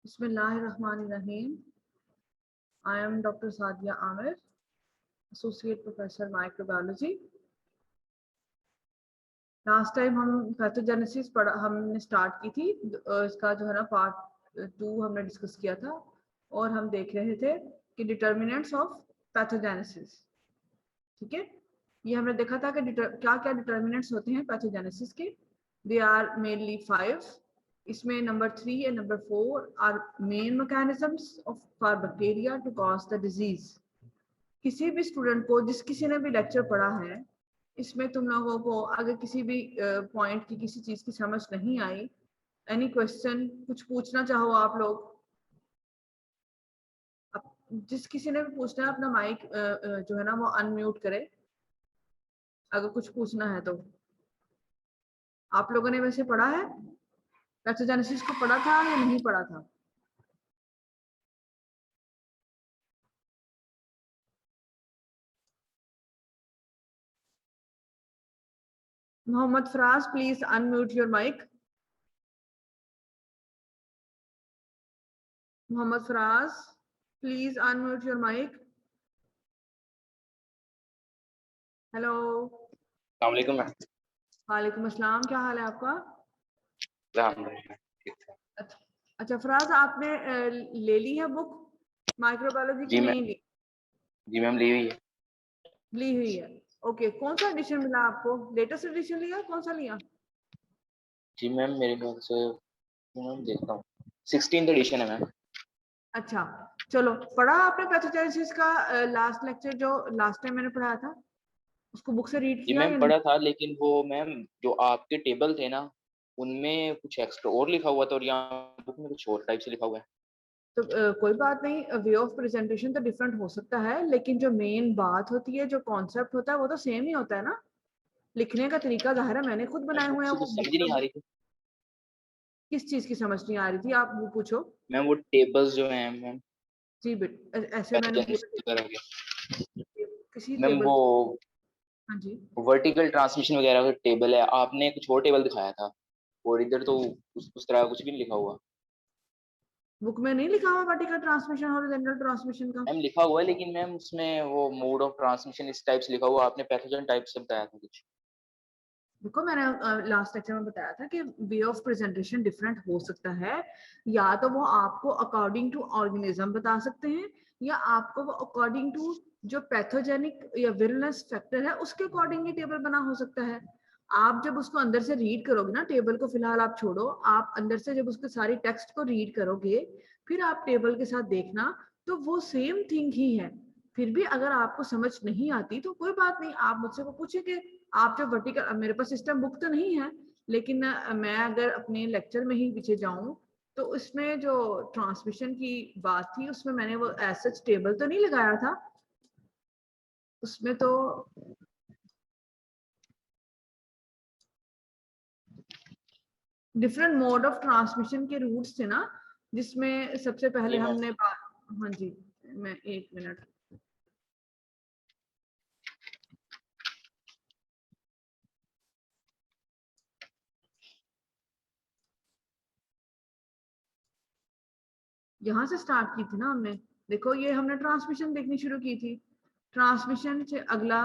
Bismillahirrahmanirrahim. I am Dr. Sadia Amir, Associate Professor Microbiology. Last time हम pathogenesis हमने start की थी, इसका जो है ना पार्ट 2 हमने डिस्कस किया था और हम देख रहे थे कि डिटर्मिनेंट्स ऑफ पैथोजेनेसिस। ठीक है, ये हमने देखा था कि क्या क्या डिटर्मिनेंट्स होते हैं पैथोजेनेसिस के। They are mainly 5। इसमें number 3 and number 4 are main mechanisms for bacteria to cause the disease. किसी भी स्टूडेंट को, किसी ने भी लेक्चर पढ़ा है, इसमें तुम लोगों को अगर किसी भी पॉइंट की, किसी चीज की समझ नहीं आई, एनी क्वेश्चन, कुछ पूछना चाहो आप लोग, जिस किसी ने भी पूछना है अपना माइक जो है ना वो अनम्यूट करे अगर कुछ पूछना है तो। आप लोगों ने वैसे पढ़ा है, पैथोजेनेसिस को पढ़ा था या नहीं पढ़ा था? Mohammad Faraz, please unmute your mic. Mohammad Faraz, please unmute your mic. Hello. अस्सलामुअलैकुम। वालेकुम अस्सलाम, क्या हाल है आपका? अल्हम्दुलिल्लाह। अच्छा फराज, आपने ले ली है बुक माइक्रोबायोलॉजी की? नहीं ली? जी मैम, ली हुई है। ली हुई है, ओके। कौन सा एडिशन मिला आपको? लेटेस्ट एडिशन लिया, कौन सा लिया? जी मैम, मेरे ख्याल से मैम देखता हूँ 16th एडिशन है मैम। अच्छा चलो, पढ़ा आपने पैथोजेनेसिस का लास्ट लेक्चर जो लास्ट टाइम मैंने पढ़ाया था? उसको बुक से रीड जी किया मैम या नहीं? पढ़ा था, लेकिन वो मैम जो आपके टेबल थे ना, उनमें कुछ एक्स्ट्रा और लिखा हुआ था और यहाँ बुक में कुछ और टाइप से लिखा हुआ है। तो कोई बात नहीं, वे ऑफ प्रेजेंटेशन तो डिफरेंट हो सकता है, लेकिन जो मेन बात होती है, जो कॉन्सेप्ट होता है, वो तो सेम ही होता है ना। लिखने का तरीका ज़ाहिर है, मैंने खुद बनाए मैम बुक हुए हैं से तो वो समझ ही बुक। नहीं आ रही थी किस चीज की समझ नहीं आ रही थी, आप वो पूछो। मैम। वो टेबल्स जो हैं मैम, जी बेट ऐसे मैंने पैथोजेनेसिस पूरे वगैरह के, किसी मैम टेबल। वो हाँ जी, वर्टिकल ट्रांसमिशन वगैरह का टेबल है, आपने कुछ और टेबल दिखाया था और इधर तो उस तरह कुछ भी नहीं लिखा हुआ। बुक में नहीं लिखा हुआ वर्टिकल ट्रांसमिशन हॉरिजॉन्टल ट्रांसमिशन का? मैम लिखा हुआ है, लेकिन मैम उसमें वो मोड ऑफ ट्रांसमिशन इस टाइप से लिखा हुआ, आपने पैथोजन टाइप से बताया था कुछ। देखो, मैंने लास्ट लेक्चर में बताया था कि वे ऑफ प्रेजेंटेशन डिफरेंट हो सकता है। या तो वो आपको अकॉर्डिंग टू ऑर्गेनिज्म बता सकते हैं, या आपको वो अकॉर्डिंग टू जो पैथोजेनिक या विरलेंस फैक्टर है उसके अकॉर्डिंग ही टेबल बना हो सकता है। आप जब उसको अंदर से रीड करोगे ना, टेबल को फिलहाल आप छोड़ो, आप अंदर से जब उसके सारी टेक्स्ट को रीड करोगे, फिर आप टेबल के साथ देखना, तो वो सेम थिंग ही है। फिर भी अगर आपको समझ नहीं आती तो कोई बात नहीं, आप मुझसे वो पूछेंगे। आप जो वर्टिकल, मेरे पास सिस्टम बुक तो नहीं है, लेकिन मैं अगर अपने लेक्चर में ही पीछे जाऊं तो उसमें जो ट्रांसमिशन की बात थी उसमें मैंने वो एज टेबल तो नहीं लगाया था। उसमें तो डिफरेंट मोड ऑफ ट्रांसमिशन के रूट्स थे ना, जिसमें सबसे पहले जी मैम। हमने बात। हाँ जी, मैं 1 मिनट। यहाँ से स्टार्ट की थी ना हमने। देखो, ये हमने ट्रांसमिशन देखनी शुरू की थी। ट्रांसमिशन से अगला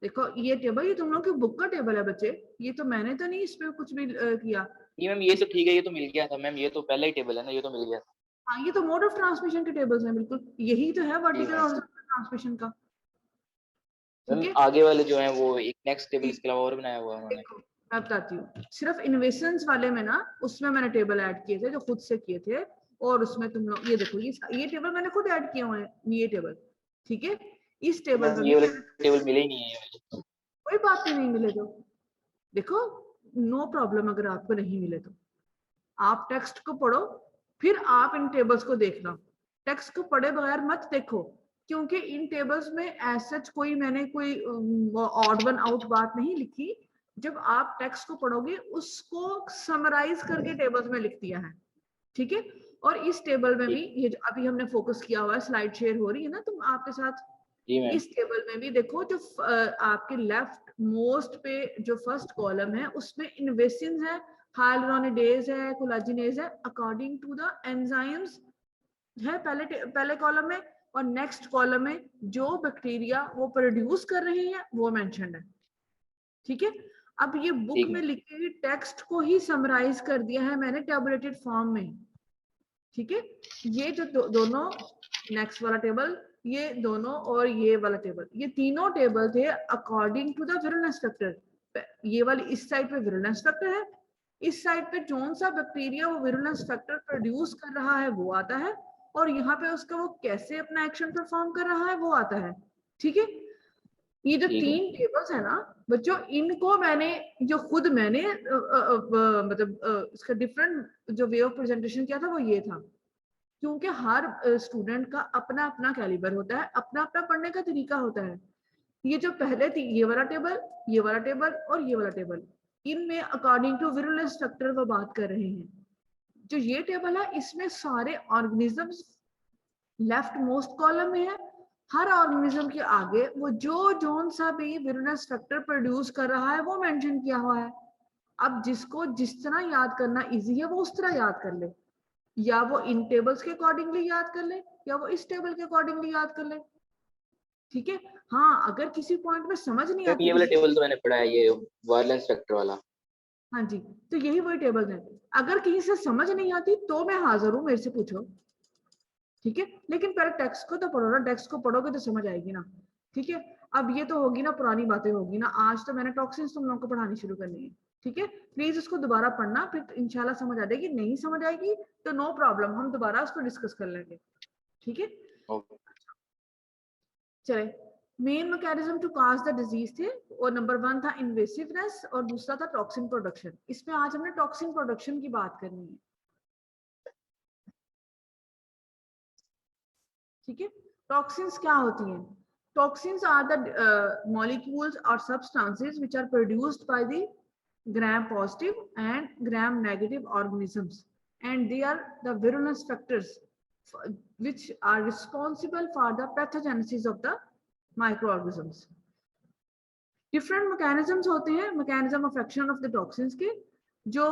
देखो, ये टेबल, ये तुम लोग की बुक का टेबल है बच्चे, ये तो मैंने तो नहीं इस पे कुछ भी किया। ये मैम ये तो ठीक है, ये तो मिल गया था मैम, ये तो पहला ही टेबल है ना, ये तो मिल गया था। हाँ, ये तो मोड ऑफ ट्रांसमिशन के टेबल्स हैं, बिल्कुल यही तो है जी वर्टिकल मैम। हॉरिजॉन्टल ट्रांसमिशन का। ठीक मैम है, आगे वाले जो हैं वो एक नेक्स्ट टेबल इसके अलावा और बनाया हुआ है उन्होंने। देखो मैं बताती हूँ। सिर्फ इन्वेशंस वाले में ना, उसमें मैंने टेबल ऐड किए थे जो खुद से किए थे, और उसमें तुम लोग ये देखो, ये टेबल मैंने खुद ऐड किए हुए हैं, ये टेबल। ठीक है, इस जी टेबल मैम, में ये भी वाले मैंने, टेबल मिले ही नहीं है ये वाले। कोई बात नहीं मिले तो देखो, नो प्रॉब्लम। अगर आपको नहीं मिले तो आप टेक्स्ट को पढ़ो, फिर आप इन टेबल्स को देखना। टेक्स्ट को पढ़े बगैर मत देखो, क्योंकि इन टेबल्स में ऐसा कोई, मैंने कोई ऑड वन आउट बात नहीं लिखी। जब आप टेक्स्ट को पढ़ोगे उसको समराइज करके टेबल्स में लिख दिया है। ठीक है, और इस टेबल में भी ठीक। ये जो अभी हमने फोकस किया हुआ है, स्लाइड शेयर हो रही है ना तुम आपके साथ? जी मैम। इस टेबल में भी देखो जो आपके लेफ्ट मोस्ट पे जो फर्स्ट कॉलम है उसमें इन्वेसिन है, हाइलुरोनिडेज है, कोलाजिनेज है, अकॉर्डिंग टू द एंजाइम्स है पहले कॉलम में, और नेक्स्ट कॉलम में जो बैक्टीरिया वो प्रोड्यूस कर रही है वो मेंशन्ड है। ठीक है, अब ये बुक ठीक में है। लिखे हुए टेक्स्ट को ही समराइज कर दिया है मैंने टेबुलेटेड फॉर्म में। ठीक है, ये जो दोनों नेक्स्ट वाला टेबल, ये दोनों और ये वाला टेबल, ये तीनों टेबल थे according to the virulence factor. ये वाली इस साइड पे विरुलेंस फैक्टर है, इस साइड पे कौन सा बैक्टीरिया वो विरुलेंस फैक्टर प्रोड्यूस कर रहा है वो आता है, और यहाँ पे उसका वो कैसे अपना एक्शन परफॉर्म कर रहा है वो आता है। ठीक है, ये जो ठीक है। तीन टेबल्स है ना बच्चों, इनको मैंने जो खुद मैंने मतलब इसका डिफरेंट जो वे ऑफ प्रेजेंटेशन किया था वो ये था, क्योंकि हर स्टूडेंट का अपना अपना कैलिबर होता है, अपना अपना पढ़ने का तरीका होता है। ये जो पहले थी ये वाला टेबल, ये वाला टेबल और ये वाला टेबल, इनमें अकॉर्डिंग टू विरुलेंस फैक्टर वो बात कर रहे हैं। जो ये टेबल है इसमें सारे ऑर्गेनिजम्स लेफ्ट मोस्ट कॉलम में है, हर ऑर्गेनिज्म के आगे वो जोन सा भी विरुलेंस फैक्टर प्रोड्यूस कर रहा है वो मेंशन किया हुआ है। अब जिसको जिस तरह याद करना इजी है वो उस तरह याद कर ले, या वो इन टेबल्स के अकॉर्डिंगली याद कर ले या वो इस टेबल के अकॉर्डिंगली याद कर ले। ठीक है, हाँ अगर किसी पॉइंट में समझ नहीं मैम आती ये वाला किसी चीज, टेबल तो मैंने पढ़ा है, ये वायलेंस फैक्टर वाला। हाँ जी, तो यही वही टेबल्स हैं। अगर कहीं से समझ नहीं आती तो मैं हाजिर हूँ, मेरे से पूछो। ठीक है, लेकिन पहले टेक्स्ट को तो पढ़ो ना, टेक्स्ट को पढ़ोगे तो समझ आएगी ना। ठीक है, अब ये तो होगी ना पुरानी बातें होगी ना, आज तो मैंने टॉक्सिन्स तुम लोगों को पढ़ानी शुरू करनी है। ठीक है, प्लीज उसको दोबारा पढ़ना, फिर इंशाल्लाह समझ आ जाएगी। नहीं समझ आएगी तो नो प्रॉब्लम, हम दोबारा उसको डिस्कस कर लेंगे। ठीक है, ओके। चले, main mechanism to cause the disease थे, और नंबर 1 था इन्वेसिवनेस और दूसरा था टॉक्सिन प्रोडक्शन। इसमें आज हमने टॉक्सिन प्रोडक्शन की बात करनी है। ठीक है, टॉक्सिन्स क्या होती हैं? टॉक्सिन्स आर द मॉलिक्यूल्स और substances which are produced by the gram positive and gram negative organisms, and they are the virulence factors which are responsible for the pathogenesis of the microorganisms. Different mechanisms होते हैं mechanism of action of the toxins के, जो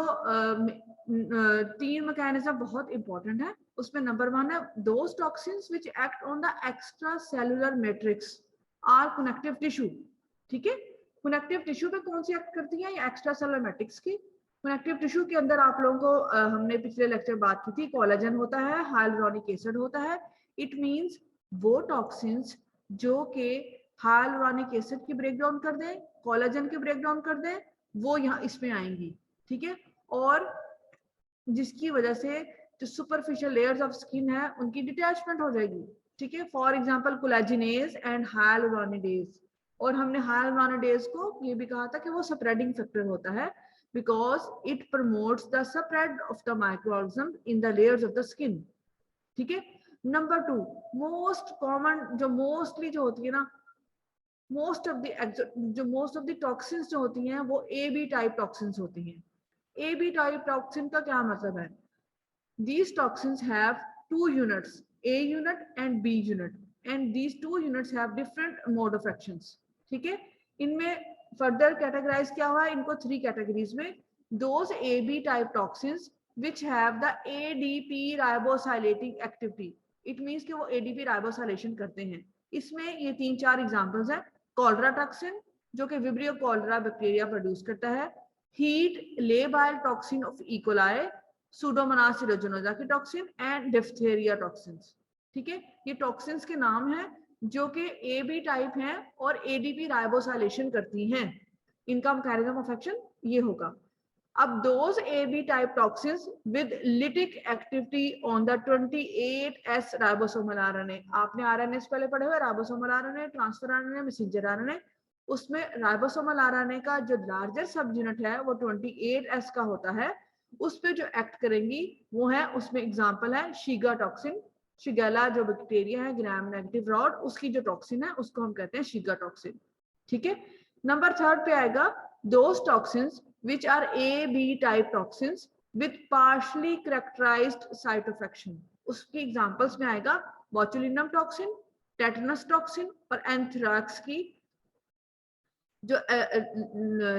तीन mechanism बहुत important है। उसमें number 1 है those toxins which act on the extracellular matrix or connective tissue. ठीक है, कनेक्टिव टिश्यू पे कौन सी एक्ट करती है? एक्स्ट्रा सेलुलर मैट्रिक्स की। कनेक्टिव टिश्यू के अंदर आप लोगों को हमने पिछले लेक्चर बात की थी, कोलेजन होता है, हाइलुरोनिक एसिड होता है। इट मींस वो टॉक्सिन्स जो कि हाइलुरोनिक एसिड की ब्रेकडाउन कर दें, कोलेजन की ब्रेकडाउन कर दें, वो यहाँ इसमें आएंगी। ठीक है, और जिसकी वजह से जो सुपरफिशियल लेयर्स ऑफ स्किन है उनकी डिटैचमेंट हो जाएगी। ठीक है, फॉर एग्जांपल कोलेजिनेज एंड हाइलुरोनिडेज। और हमने हाइलुरोनिडेज को ये भी कहा था कि वो स्प्रेडिंग फैक्टर होता है because it promotes the spread of the microorganism in the layers of the skin. ठीक है, नंबर 2 मोस्ट कॉमन जो मोस्टली जो होती है ना, मोस्ट ऑफ द टॉक्सिन्स जो होती हैं वो ए बी टाइप टॉक्सिन्स होती हैं। ए बी टाइप टॉक्सिन का क्या मतलब है? These toxins have two units, A unit and B unit, and these two units have different mode of actions. ठीक है, इनमें फर्दर कैटेगराइज किया हुआ है इनको 3 कैटेगरीज में। Those AB type toxins which have the ADP ribosylating activity, it means कि वो ADP ribosylation करते हैं। इसमें ये 3-4 एग्जांपल्स हैं। कॉलरा टॉक्सिन जो कि विब्रियो कॉलरा बैक्टीरिया प्रोड्यूस करता है, heat labile toxin of E coli, Pseudomonas aeruginosa की टॉक्सिन एंड डिप्थेरिया टॉक्सिन्स। ठीक है, ये टॉक्सिन्स के नाम हैं जो कि ए बी टाइप हैं और एडीपी राइबोसाइलेशन करती हैं। इनका मैकेनिज्म ऑफ एक्शन ये होगा। अब those A B type toxins with lytic activity on the 28S ribosomal RNA, आपने आरएनए पहले पढ़े हुए, ribosomal RNA, transfer RNA, messenger RNA. उसमें राइबोसोमल आरएनए का जो लार्जर सब यूनिट है वो 28S का होता है। उस पे जो एक्ट करेंगी वो है, उसमें एग्जांपल है शीगा टॉक्सिन। शिगेला जो बैक्टीरिया है ग्राम नेगेटिव रॉड, उसकी जो टॉक्सिन है उसको हम कहते हैं शीगा टॉक्सिन। ठीक है, नंबर 3 पे आएगा those toxins which are A B type toxins with partially characterized site of action. उसकी एग्जांपल्स में आएगा बोtulinum टॉक्सिन, टेटनस टॉक्सिन और एंथ्रैक्स की जो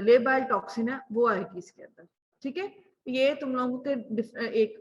लेबाइल टॉक्सिन है वो आएगी इसके अंदर। ठीक है, ये तुम लोगों के एक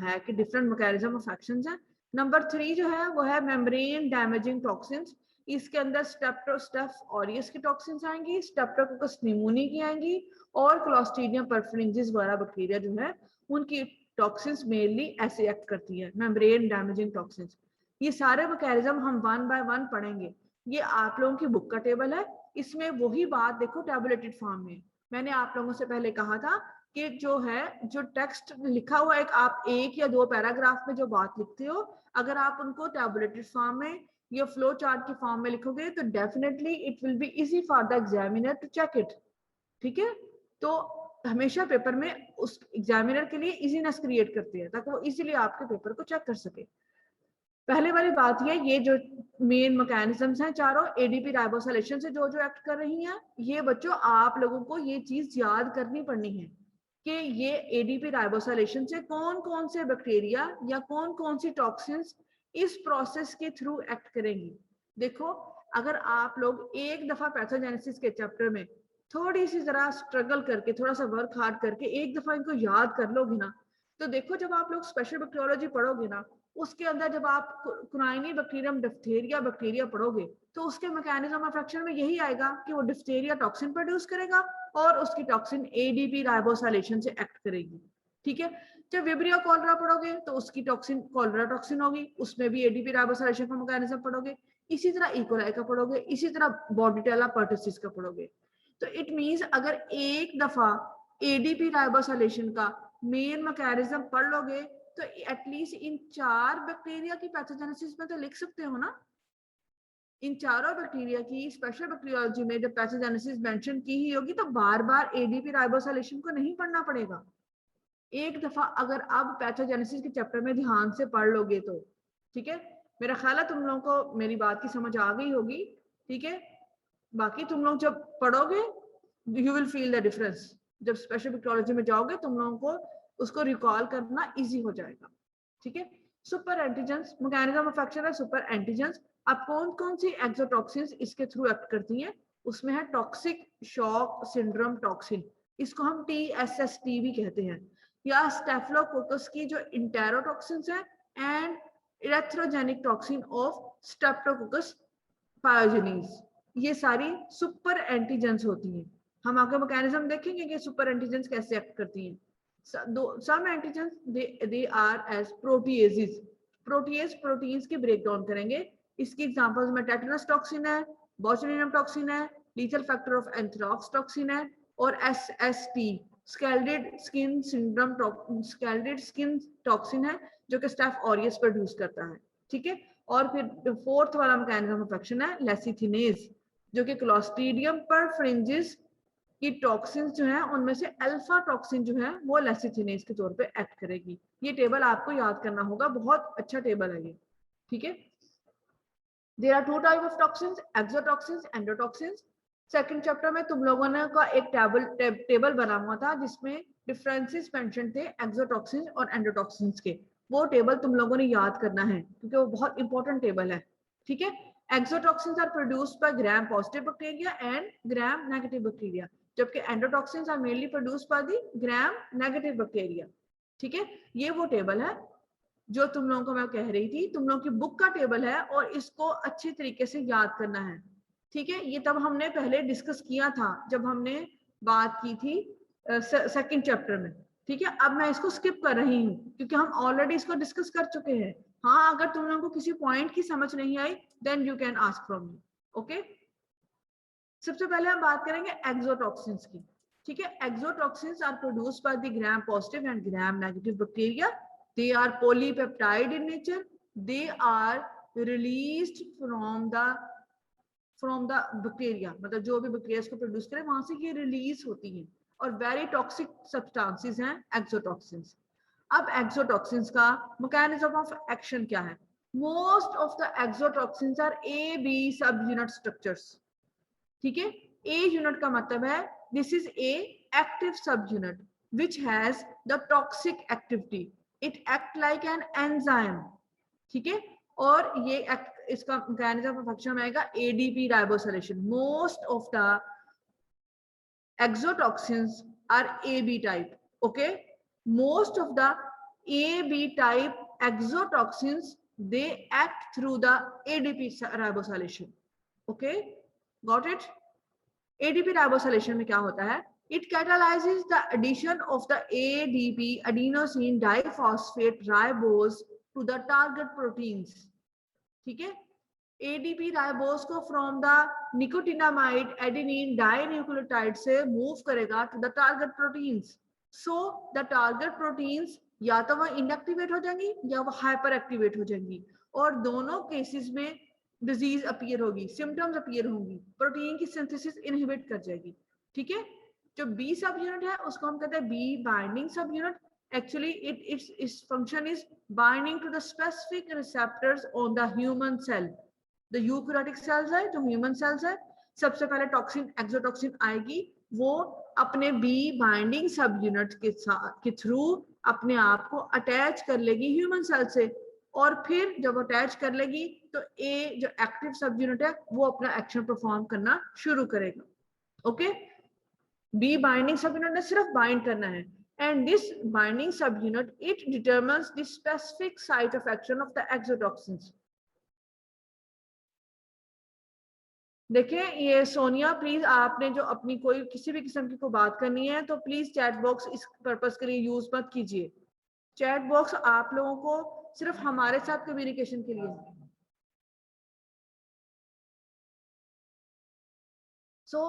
है कि डिफरेंट मैकेनिज्म ऑफ एक्शंस है। नंबर 3 जो है वो है मेम्ब्रेन डैमेजिंग टॉक्सिन्स। इसके अंदर स्टेफ ऑरियस की टॉक्सिन्स आएंगी, स्ट्रेप्टोकोकस निमोनिया की आएंगी और क्लोस्ट्रीडियम परफरेंजिस वाला बैक्टीरिया जो है उनकी टॉक्सिन्स मेनली ऐसे एक्ट करती है, मेम्ब्रेन डैमेजिंग टॉक्सिन्स। ये सारे मैकेनिज्म हम वन बाय वन पढ़ेंगे। ये आप लोगों की बुक का टेबल है, इसमें वही बात देखो टैबुलेटेड फॉर्म में। मैंने आप लोगों से पहले कहा था कि जो है जो टेक्स्ट लिखा हुआ एक आप एक या दो पैराग्राफ में जो बात लिखते हो, अगर आप उनको टैबुलेटेड फॉर्म में या फ्लो चार्ट की फॉर्म में लिखोगे तो definitely it will be easy for the examiner to check it. ठीक है, तो हमेशा पेपर में उस एग्जामिनर के लिए इजीनेस क्रिएट करते हैं ताकि वो इजीली आपके पेपर को चेक कर सके। पहले वाली बात ये जो मेन मैकेनिज्म्स हैं चारों एडीपी राइबोसिलेशन से जो जो एक्ट कर रही हैं, ये बच्चों आप लोगों को ये चीज याद करनी पड़नी है कि ये एडीपी राइबोसिलेशन से कौन कौन से बैक्टीरिया या कौन कौन सी टॉक्सिन्स इस प्रोसेस के थ्रू एक्ट करेंगी। देखो, अगर आप लोग एक दफा पैथोजेनेसिस के चैप्टर में थोड़ी सी जरा स्ट्रगल करके थोड़ा सा वर्क हार्ड करके एक दफा इनको याद कर लोगे ना, तो देखो जब आप लोग स्पेशल बैक्टीरियोलॉजी पढ़ोगे ना, उसके अंदर जब आप क्राइनी बैक्टीरियम डिप्थेरिया बैक्टीरिया पढ़ोगे तो उसके मैकेनिज्म ऑफ एक्शन में यही आएगा कि वो डिप्थेरिया टॉक्सिन प्रोड्यूस करेगा और उसकी टॉक्सिन एडीपी राइबोसिलेशन से एक्ट करेगी। ठीक है, जब विब्रियो कॉलरा पढ़ोगे तो उसकी टॉक्सिन कॉलरा टॉक्सिन होगी, उसमें भी एडीपी राइबोसिलेशन का मैकेनिज्म पढ़ोगे। इसी तरह इकोलाई का पढ़ोगे, इसी तरह बॉर्डिटेला पर्टुसिस का पढ़ोगे। तो इट मींस अगर एक दफा एडीपी राइबोसिलेशन का मेन मैकेनिज्म पढ़ लोगे तो एटलीस्ट इन 4 बैक्टीरिया की पैथोजेनेसिस में तो लिख सकते हो ना। इन चारों बैक्टीरिया की स्पेशल बैक्टीरियोलॉजी में जब पैथोजेनेसिस मेंशन की ही होगी तो बार बार एडीपी राइबोसिलेशन को नहीं पढ़ना पड़ेगा। एक दफा अगर अब पैथोजेनेसिस के चैप्टर में ध्यान से पढ़ लोगे तो ठीक है, मेरा ख्याल है तुम लोगों को मेरी बात की समझ आ गई होगी। ठीक है, बाकी तुम लोग जब पढ़ोगे you will feel the difference. जब स्पेशल बैक्टीरियोलॉजी में जाओगे तुम लोगों को उसको रिकॉल करना इजी हो जाएगा। ठीक है, super antigens mechanism of action है सुपर एंटीजेंस। अब कौन कौन सी एक्सोटॉक्सिन्स इसके थ्रू एक्ट करती हैं, उसमें है टॉक्सिक शॉक सिंड्रोम टॉक्सिन, इसको हम TSST भी कहते हैं, या स्टेफिलोकोकस की जो इंटेरोटॉक्सिन्स है एंड इरेथ्रोजेनिक टॉक्सिन ऑफ स्ट्रेप्टोकोकस पायोजेनिस, ये सारी सुपर एंटीजेंस होती हैं। हम आगे मैकेनिज्म देखेंगे कि सुपर एंटीजेंस कैसे एक्ट करती हैं। some antigens they are as proteases, proteases proteins की ब्रेक डाउन करेंगे। इसकी एग्जांपल्स में टेटनस टॉक्सिन है, बोtulinum टॉक्सिन है, lethal factor of anthrax toxin है और SST scalded skin syndrome scalded skin toxin है जो कि स्टेफ ऑरियस प्रोड्यूस करता है। ठीक है, और फिर फोर्थ वाला मैकेनिज्म ऑफ एक्शन है लेसिथिनेज जो कि क्लोस्ट्रीडियम परफरेंजिस कि टॉक्सिन्स जो है उनमें से अल्फा टॉक्सिन जो है वो लेसिथिनेज के तौर पे एक्ट करेगी। ये टेबल आपको याद करना होगा, बहुत अच्छा टेबल है ये। ठीक है, there are 2 type of toxins, exotoxins, endotoxins. Second chapter में तुम लोगों ने का एक टेबल बना हुआ था जिसमें डिफरेंसेस मेंशन थे एक्सोटॉक्सिन्स और एंडोटॉक्सिन्स के। वो टेबल तुम लोगों ने याद करना है क्योंकि वो बहुत इंपॉर्टेंट टेबल है। ठीक है, exotoxins are produced by gram positive bacteria and gram negative bacteria, जबकि endotoxins are mainly produced by the gram negative bacteria. ठीक है, ये वो टेबल है जो तुम लोगों को मैं कह रही थी, तुम लोगों की बुक का टेबल है और इसको अच्छी तरीके से याद करना है। ठीक है, ये तब हमने पहले डिस्कस किया था जब हमने बात की थी सेकंड चैप्टर में। ठीक है, अब मैं इसको स्किप कर रही हूँ क्योंकि हम ऑलरेडी इसको डिस्कस कर चुके हैं। हाँ, अगर तुम लोगों को किसी पॉइंट की समझ नहीं आई then you can ask from me. Okay, सबसे पहले हम बात करेंगे एक्सोटॉक्सिन्स की। ठीक है, exotoxins are produced by the gram positive and gram negative bacteria. They are polypeptide in nature, they are released from the bacteria, मतलब जो भी बैक्टीरिया इसको प्रोड्यूस करे वहां से ये रिलीज होती है और वेरी टॉक्सिक सब्सटेंसेस हैं एक्सोटॉक्सिन्स। अब एक्सोटॉक्सिन्स का मैकेनिज्म ऑफ एक्शन क्या है? Most of the exotoxins are AB sub unit structures. ठीक है, ए यूनिट का मतलब है this is a active sub unit which has the toxic activity, it act like an enzyme. ठीक है, और ये इसका मैकेनिज्म ऑफ एक्शन आएगा ADP ribosylation. Most of the exotoxins are AB type. Okay, most of the AB type exotoxins, they act through the ADP ribosylation. Okay, got it? ADP ribosylation में क्या होता है? It catalyzes the addition of the ADP adenosine diphosphate ribose to the target proteins. ठीक है, ADP ribose को from the nicotinamide adenine dinucleotide से move करेगा to the target proteins. So the target proteins या तो वह इनएक्टिवेट हो जाएंगी या वह हाइपर एक्टिवेट हो जाएंगी, और दोनों केसेस में डिजीज अपीयर होगी, सिम्टम्स अपीयर होंगी, प्रोटीन की सिंथेसिस इनहिबिट कर जाएगी. ठीक है, जो बी सब यूनिट है उसको हम कहते हैं B binding sub unit. Actually, its function is binding to the specific receptors on the human cell. The eukaryotic cells है, जो ह्यूमन सेल्स है, सबसे पहले टॉक्सिन एक्सोटॉक्सिन आएगी, वो अपने बी बाइंडिंग सब यूनिट के थ्रू अपने आप को अटैच कर लेगी ह्यूमन सेल से, और फिर जब अटैच कर लेगी तो ए जो एक्टिव सब यूनिट है वो अपना एक्शन परफॉर्म करना शुरू करेगा. Okay, B binding sub unit ने सिर्फ बाइंड करना है, and this binding subunit, it determines the specific site of action of the exotoxins. देखिए ये सोनिया, प्लीज आपने जो अपनी कोई किसी भी किस्म की कोई बात करनी है तो प्लीज चैट बॉक्स इस पर्पस के लिए यूज मत कीजिए. चैट बॉक्स आप लोगों को सिर्फ हमारे साथ कम्युनिकेशन के लिए है. So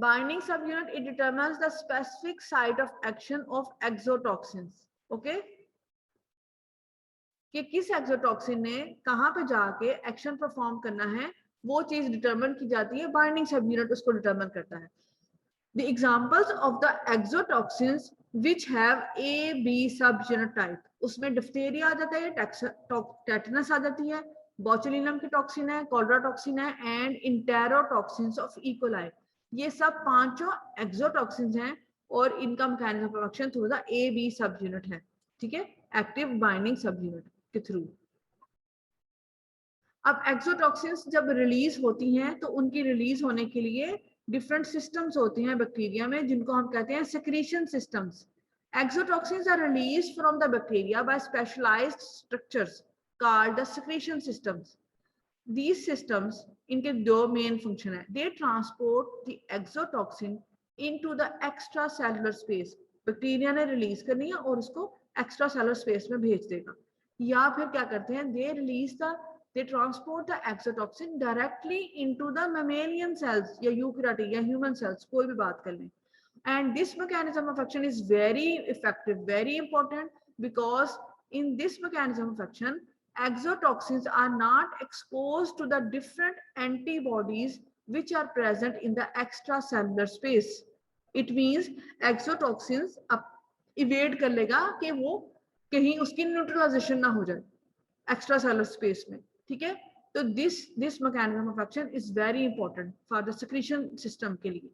binding subunit, it determines the specific site of action of exotoxins. Okay, कि किस एक्सोटॉक्सिन ने कहां पे जाके एक्शन परफॉर्म करना है, वो चीज डिटरमिन की जाती है, बाइंडिंग सब यूनिट उसको डिटरमिन करता है. The examples of the exotoxins which have A B sub unit type, उसमें डिप्थीरिया आ जाता है, टेटनस आ जाती है, बोचुलिनम की टॉक्सिन है, कॉलरा टॉक्सिन है, एंड इंटेरोटॉक्सिन्स ऑफ इकोलाई. ये सब पांचों एक्सोटॉक्सिन्स हैं और इनका mechanism of action through the A B sub unit है. ठीक है, एक्टिव बाइंडिंग सब यूनिट के थ्रू. अब एक्सोटॉक्सिन्स जब रिलीज होती हैं तो उनकी रिलीज होने के लिए डिफरेंट सिस्टम्स होते हैं बैक्टीरिया में, जिनको हम कहते हैं secretion systems. Exotoxins are released from the bacteria by specialized structures called the secretion systems. These systems, इनके दो मेन फंक्शन है. They transport the exotoxin into the extracellular space. Bacteria ने रिलीज करनी है और उसको एक्स्ट्रासेलुलर स्पेस में भेज देगा. या फिर क्या करते हैं, they transport the exotoxin directly into the mammalian cells या यूकैरियोटिक या human cells, कोई भी बात कर लें. And this mechanism of action is very effective, very important, because in this mechanism of action, exotoxins are not exposed to the different antibodies which are present in the extracellular space. It means exotoxins evade कर लेगा कि वो कहीं उसकी neutralisation ना हो जाए extracellular space में. ठीक है, तो this mechanism of action is very important for the secretion system के लिए.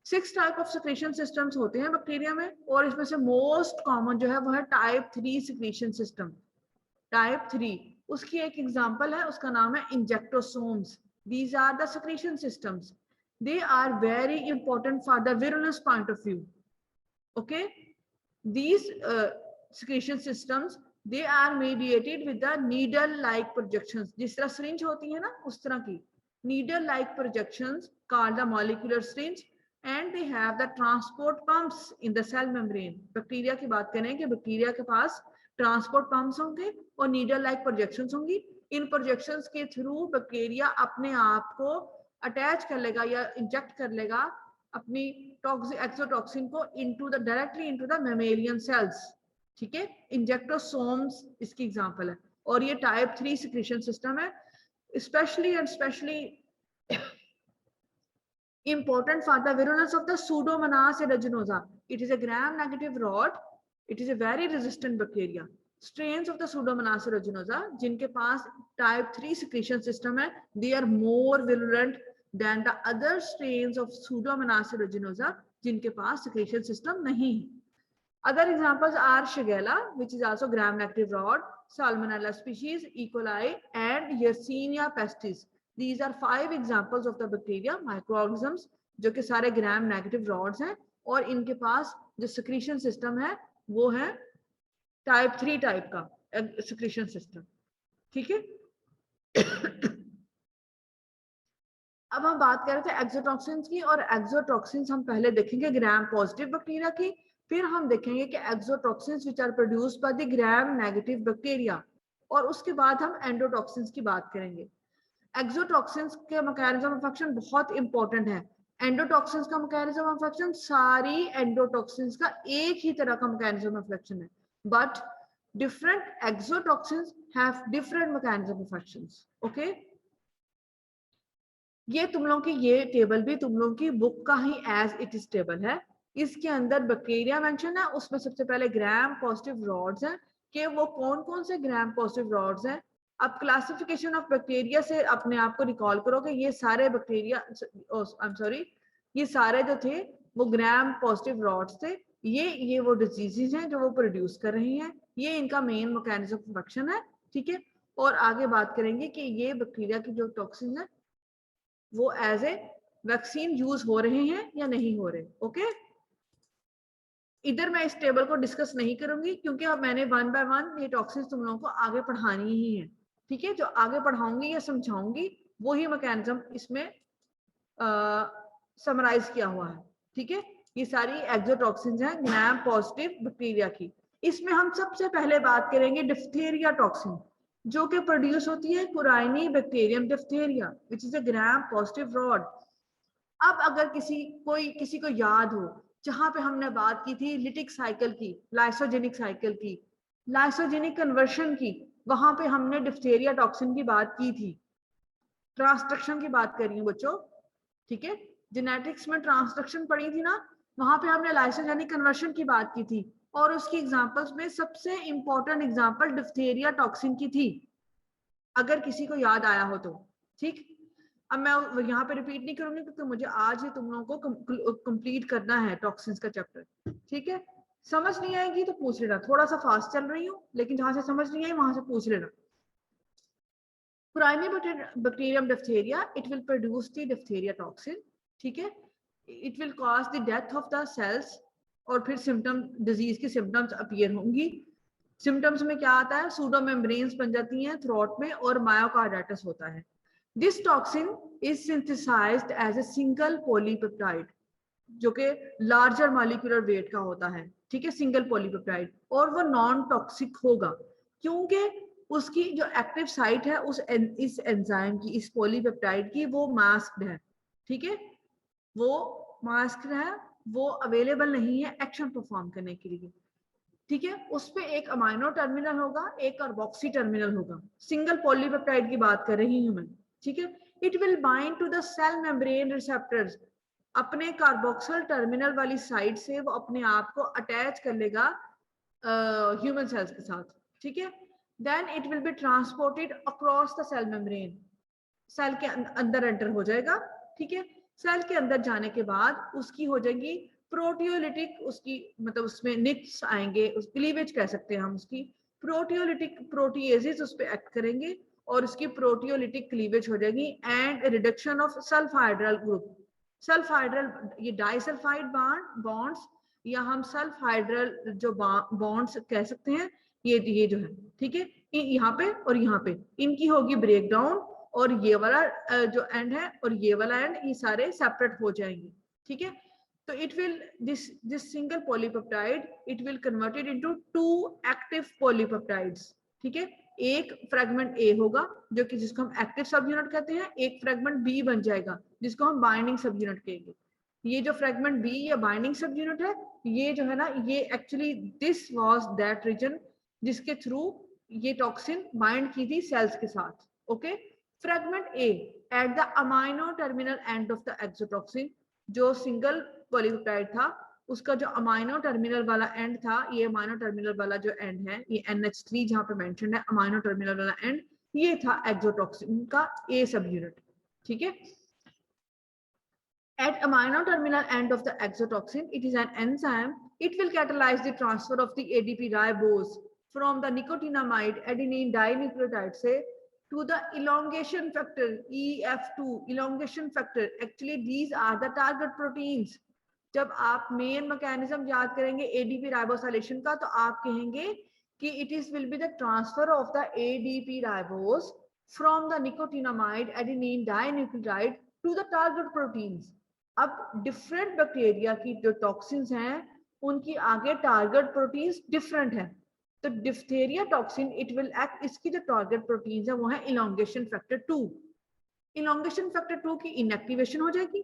6 टाइप ऑफ secretion systems होते हैं बैक्टीरिया में, और इसमें से मोस्ट कॉमन जो है वो है टाइप 3 secretion system. टाइप 3, उसकी एक एग्जांपल है, उसका नाम है इंजेक्टोसोम्स. These are the secretion systems. They are very important for the virulence point of view. Okay, these secretion systems, they are mediated with the needle like projections. जिस तरह syringe होती है ना, उस तरह की needle like projections called the molecular syringe, and they have the transport pumps in the cell membrane. Bacteria की बात करें कि बैक्टीरिया के पास ट्रांसपोर्ट पंप्स होंगे और नीडल लाइक प्रोजेक्शंस होंगी. इन प्रोजेक्शंस के थ्रू बैक्टीरिया अपने आप को अटैच कर लेगा या इंजेक्ट कर लेगा अपनी एक्सोटॉक्सिन को directly into the mammalian cells. ठीक है, इंजेक्टोसोम्स इसकी एग्जांपल है, और ये टाइप 3 सिक्रीशन सिस्टम है. Specially important for the virulence of the Pseudomonas aeruginosa. It is a gram-negative rod. It is a very resistant bacteria. Strains of the Pseudomonas aeruginosa, जिनके पास type 3 secretion system है, they are more virulent than the other strains of Pseudomonas aeruginosa, जिनके पास secretion system नहीं है. Other examples are Shigella, which is also gram-negative rod, Salmonella species, E. coli, and Yersinia pestis. These are 5 examples of the bacteria, microorganisms, जो कि सारे gram negative rods हैं, और इनके पास जो सिक्रीशन सिस्टम है वो है टाइप 3 टाइप का सिक्रीशन सिस्टम। ठीक है। अब हम बात कर रहे थे एक्सोटॉक्सिन्स की, और एक्सोटॉक्सिन्स हम पहले देखेंगे ग्राम पॉजिटिव बैक्टीरिया की, फिर हम देखेंगे कि exotoxins which are produced by the gram negative bacteria, और उसके बाद हम एंडोटॉक्सिन्स की बात करेंगे। एक्सोटॉक्सिन्स के मैकेनिज्म ऑफ एक्शन बहुत इंपॉर्टेंट है। एंडोटॉक्सिन्स का मैकेनिज्म ऑफ एक्शन, सारी एंडोटॉक्सिन्स का एक ही तरह का मैकेनिज्म ऑफ एक्शन है, but different exotoxins have different mechanism of actions. Okay, ये तुम लोगों की ये टेबल भी तुम लोगों की बुक का ही एज इट इज टेबल है। इसके अंदर बैक्टीरिया मेंशन है, उसमें सबसे पहले ग्राम पॉजिटिव रॉड्स हैं कि वो कौन कौन से ग्राम पॉजिटिव रॉड्स हैं। अब क्लासिफिकेशन ऑफ बैक्टीरिया से अपने आप को रिकॉल करो कि ये सारे बैक्टीरिया, आई एम सॉरी, ये सारे जो थे वो ग्राम पॉजिटिव रॉड्स थे। ये वो डिजीजेज हैं जो वो प्रोड्यूस कर रही हैं, ये इनका मेन मैकेनिज्म ऑफ एक्शन है। ठीक है, और आगे बात करेंगे कि ये बैक्टीरिया की जो टॉक्सिन है वो एज ए वैक्सीन यूज हो रहे हैं या नहीं हो रहे। ओके, इधर मैं इस टेबल को डिस्कस नहीं करूंगी क्योंकि अब मैंने 1 बाय 1 ये टॉक्सिन्स तुम लोगों को आगे पढ़ानी ही है। ठीक है, जो आगे पढ़ाऊंगी या समझाऊंगी वही मैकेनिज्म इसमें समराइज किया हुआ है। ठीक है, ये सारी एक्सोटॉक्सिन्स हैं ग्राम पॉजिटिव बैक्टीरिया की। इसमें हम सबसे पहले बात करेंगे डिफ्थीरिया टॉक्सिन, जो कि प्रोड्यूस होती है Corynebacterium diphtheria which is a gram positive rod. अब अगर किसी को याद हो, जहां पे हमने बात की थी लिटिक साइकिल की, लाइसोजेनिक साइकिल की, लाइसोजेनिक कन्वर्शन की, वहां पे हमने डिफ्थीरिया टॉक्सिन की बात की थी। ट्रांसक्रिप्शन की बात कर रही हूँ बच्चों। ठीक है, जेनेटिक्स में ट्रांसक्रिप्शन पढ़ी थी ना, वहां पे हमने लाइसोजेनिक कन्वर्शन की बात की थी, और उसकी एग्जांपल्स में सबसे इंपॉर्टेंट एग्जांपल डिफ्थीरिया टॉक्सिन की थी, अगर किसी को याद आया हो तो। ठीक, अब मैं यहाँ पे रिपीट नहीं करूंगी क्योंकि मुझे आज ही तुम लोगों को कंप्लीट करना है टॉक्सिन्स का चैप्टर। ठीक है, समझ नहीं आएगी तो पूछ लेना, थोड़ा सा फास्ट चल रही हूँ लेकिन जहां से समझ नहीं आई वहां से पूछ लेना। Corynebacterium diphtheria, it will produce the diphtheria toxin. ठीक है, it will cause the death of the cells, और फिर सिम्टम, डिजीज की सिम्टम्स अपीयर होंगी। सिम्टम्स में क्या आता है, सूडो मेम्ब्रेन्स बन जाती हैं थ्रोट में और मायोकार्डाइटिस होता है। This toxin is synthesized as a single polypeptide, जो कि लार्जर मॉलिक्यूलर वेट का होता है। ठीक है, सिंगल पॉलीपेप्टाइड, और वो नॉन टॉक्सिक होगा क्योंकि उसकी जो एक्टिव साइट है इस एंजाइम की, इस पॉलीपेप्टाइड की, वो मास्क्ड है। ठीक है, वो मास्क्ड है, वो अवेलेबल नहीं है एक्शन परफॉर्म करने के लिए। ठीक है, उस पे एक अमाइनो टर्मिनल होगा, एक कार्बोक्सी टर्मिनल होगा। सिंगल पॉलीपेप्टाइड की बात कर रही हूं मैं। ठीक है, it will bind to the cell membrane receptors, अपने कार्बोक्सिल टर्मिनल वाली साइड से वो अपने आप को अटैच कर लेगा ह्यूमन सेल्स के साथ। ठीक है, then it will be transported across the cell membrane, cell के अंदर एंटर हो जाएगा। ठीक है, सेल के अंदर जाने के बाद उसकी हो जाएगी प्रोटियोलिटिक, उसकी मतलब उसमें निक्स आएंगे, उस क्लीवेज कह सकते हैं हम उसकी, प्रोटियोलिटिक प्रोटीएजेस उस पर एक्ट करेंगे और उसकी प्रोटियोलिटिक क्लीवेज हो जाएगी एंड रिडक्शन ऑफ सल्फाइड्रल ग्रुप। सल्फाइड्रल, ये डाइसल्फाइड बॉन्ड्स या हम सल्फाइड्रल जो बॉन्ड्स कह सकते हैं, ये जो है। ठीक है, यहाँ पे और यहाँ पे इनकी होगी ब्रेकडाउन, और ये वाला जो एंड है और ये वाला एंड, ये सारे सेपरेट हो जाएंगे। ठीक है, तो it will this single polypeptide it will converted into 2 active polypeptides. ठीक है, एक फ्रेगमेंट ए होगा जो कि जिसको हम एक्टिव सब यूनिट कहते हैं, एक फ्रेगमेंट बी बन जाएगा जिसको हम बाइंडिंग सब यूनिट कहेंगे। ये जो फ्रेगमेंट बी या बाइंडिंग सब यूनिट है, ये जो है ना, ये actually this was that reason जिसके थ्रू ये टॉक्सिन बाइंड की थी सेल्स के साथ। Okay, fragment A at the amino terminal end of the exotoxin, जो सिंगल पॉलीपेप्टाइड था उसका जो अमाइनो टर्मिनल वाला एंड था, ये अमाइनो टर्मिनल वाला जो एंड है, ये NH3 जहां पे मेंशन्ड है, अमाइनो टर्मिनल वाला एंड, ये था एक्सोटॉक्सिन का ए सब यूनिट। ठीक है, at amino terminal end of the exotoxin, it is an enzyme, it will catalyze the transfer of the ADP ribose from the nicotinamide adenine dinucleotide से to the elongation factor EF2 elongation factor. Actually these are the target proteins. जब आप main mechanism याद करेंगे ADP राइबोसाइलेशन का, तो आप कहेंगे कि it is will be the transfer of the ADP ribose from the nicotinamide adenine dinucleotide to the target proteins. अब डिफरेंट बैक्टीरिया की जो टॉक्सिन्स हैं उनकी आगे टारगेट प्रोटीन्स डिफरेंट है. तो diphtheria toxin it will act, इसकी जो टारगेट प्रोटीन्स है वो है इलोंगेशन फैक्टर 2. इलोंगेशन फैक्टर 2 की इनएक्टिवेशन हो जाएगी.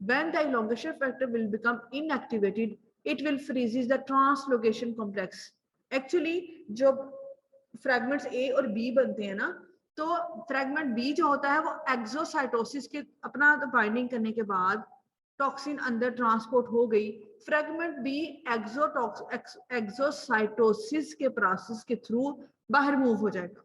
When the elongation factor will become inactivated, it will freezes the translocation complex. Actually, जो fragments A और B बनते हैं ना, तो fragment B जो होता है वो एक्सोसाइटोसिस के अपना बाइंडिंग करने के बाद टॉक्सिन अंदर ट्रांसपोर्ट हो गई. फ्रैगमेंट बी एक्सोसाइटोसिस के प्रोसेस के थ्रू बाहर मूव हो जाएगा.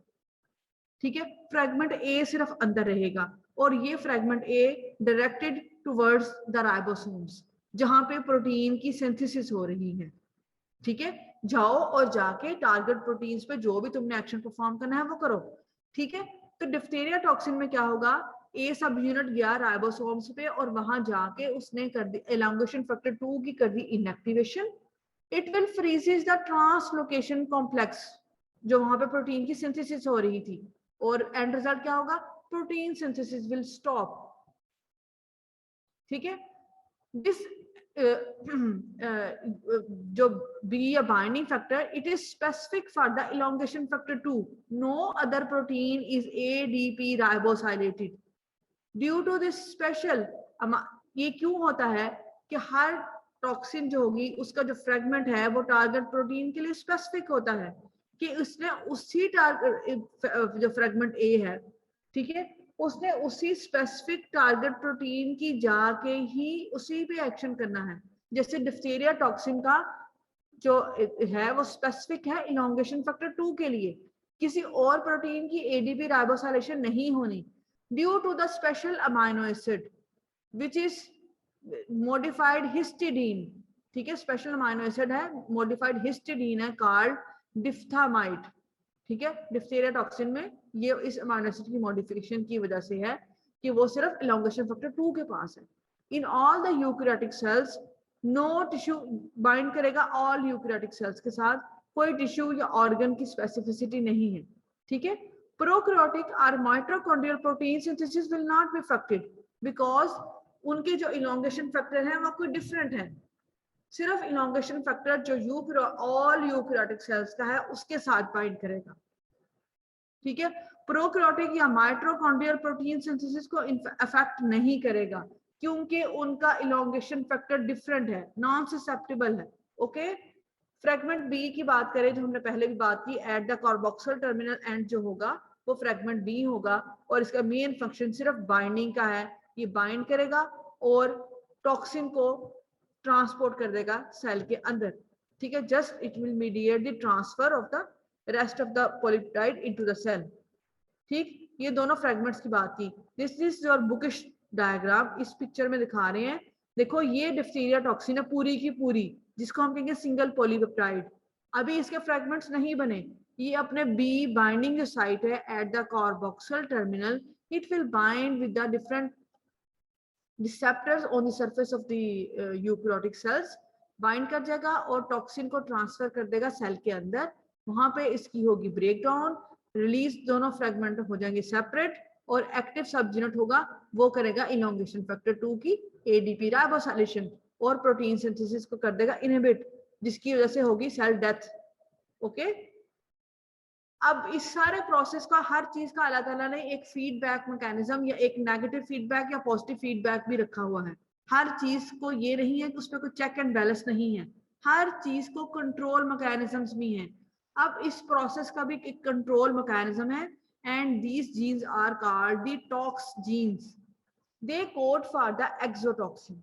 ठीक है, फ्रैगमेंट ए सिर्फ अंदर रहेगा और ये fragment A directed towards the ribosomes जहां पे प्रोटीन की सिंथेसिस हो रही है. ठीक है, जाओ और जाके टारगेट प्रोटीन्स पे जो भी तुमने एक्शन परफॉर्म करना है वो करो. ठीक है, तो डिफ्थेरिया टॉक्सिन में क्या होगा, ए सब यूनिट गया राइबोसोम्स पे और वहां जाके उसने कर दी एलोंगेशन फैक्टर 2 की कर दी inactivation. It will freezes the translocation complex जो वहां पे प्रोटीन की सिंथेसिस हो रही थी, और एंड रिजल्ट क्या होगा, प्रोटीन सिंथेसिस विल स्टॉप. ठीक है, दिस जो बी या binding factor it is specific for the elongation factor 2. No other protein is ADP ribosylated due to this special. ये क्यों होता है कि हर टॉक्सिन जो होगी उसका जो फ्रेगमेंट है वो टारगेट प्रोटीन के लिए स्पेसिफिक होता है कि उसने उसी टारगेट जो फ्रेगमेंट ए है, ठीक है, उसने उसी स्पेसिफिक टारगेट प्रोटीन की जाके ही उसी पे एक्शन करना है. जैसे डिफ्थेरिया टॉक्सिन का जो है वो स्पेसिफिक है इलोंगेशन फैक्टर 2 के लिए, किसी और प्रोटीन की एडीपी राइबोसाइलेशन नहीं होनी due to the special amino acid which is modified histidine. ठीक है, स्पेशल अमाइनो एसिड है, मॉडिफाइड हिस्टिडीन है, कॉल्ड डिफ्थामाइड. ठीक है, डिफ्थेरिया टॉक्सिन में ये इस अमाइनो एसिड की मॉडिफिकेशन की वजह से है कि वो सिर्फ इलोंगेशन फैक्टर 2 के पास है. In all the eukaryotic cells no tissue bind करेगा ऑल यूकैरियोटिक सेल्स के साथ, कोई टिश्यू या ऑर्गन की स्पेसिफिसिटी नहीं है. ठीक है, प्रोकैरियोटिक और mitochondrial protein synthesis will not be affected because उनके जो इलोंगेशन फैक्टर है वो कोई डिफरेंट है. सिर्फ इलोंगेशन फैक्टर जो ऑल यूकैरियोटिक सेल्स का है उसके साथ बाइंड करेगा. ठीक है, प्रोकैरियोटिक या माइटोकॉन्ड्रियल प्रोटीन सिंथेसिस को अफेक्ट नहीं करेगा क्योंकि उनका इलोंगेशन फैक्टर डिफरेंट है, नॉन ससेप्टेबल है. ओके, फ्रैगमेंट बी की बात करें जो हमने पहले भी बात की, at the carboxyl terminal and जो होगा वो फ्रैगमेंट बी होगा और इसका मेन फंक्शन सिर्फ बाइंडिंग का है. ये बाइंड करेगा और टॉक्सिन को ट्रांसपोर्ट कर देगा सेल के अंदर. ठीक है, just it will mediate the transfer of the rest of the polypeptide into the cell. ठीक, ये दोनों फ्रैगमेंट्स की बात की. This is your bookish diagram, इस पिक्चर में दिखा रहे हैं. देखो ये डिफ्थीरिया टॉक्सिन है पूरी की पूरी, जिसको हम कहेंगे सिंगल पॉलीपेप्टाइड. अभी इसके फ्रैगमेंट्स नहीं बने, ये अपने बी बाइंडिंग जो साइट है at the carboxyl terminal, it will bind with the different receptors on the surface of the eukaryotic sales, bind कर जाएगा और टॉक्सिन को ट्रांसफर कर देगा सेल के अंदर. वहां पे इसकी होगी ब्रेकडाउन, रिलीज, दोनों फ्रैगमेंट हो जाएंगे सेपरेट और एक्टिव सब यूनिट होगा वो करेगा इलोंगेशन फैक्टर 2 की एडीपी राइबोसाइलेशन और प्रोटीन सिंथेसिस को कर देगा इनहिबिट, जिसकी वजह से होगी सेल डेथ. ओके, अब इस सारे प्रोसेस का हर चीज का अल्लाह ताला ने एक फीडबैक मैकेनिज्म या एक नेगेटिव फीडबैक या पॉजिटिव फीडबैक भी रखा हुआ है. हर चीज को ये नहीं है कि उसमें कोई चेक एंड बैलेंस नहीं है, हर चीज को कंट्रोल मैकेनिज्म्स भी हैं. अब इस प्रोसेस का भी एक कंट्रोल मैकेनिज्म है and these genes are called the tox genes. They code for the exotoxin.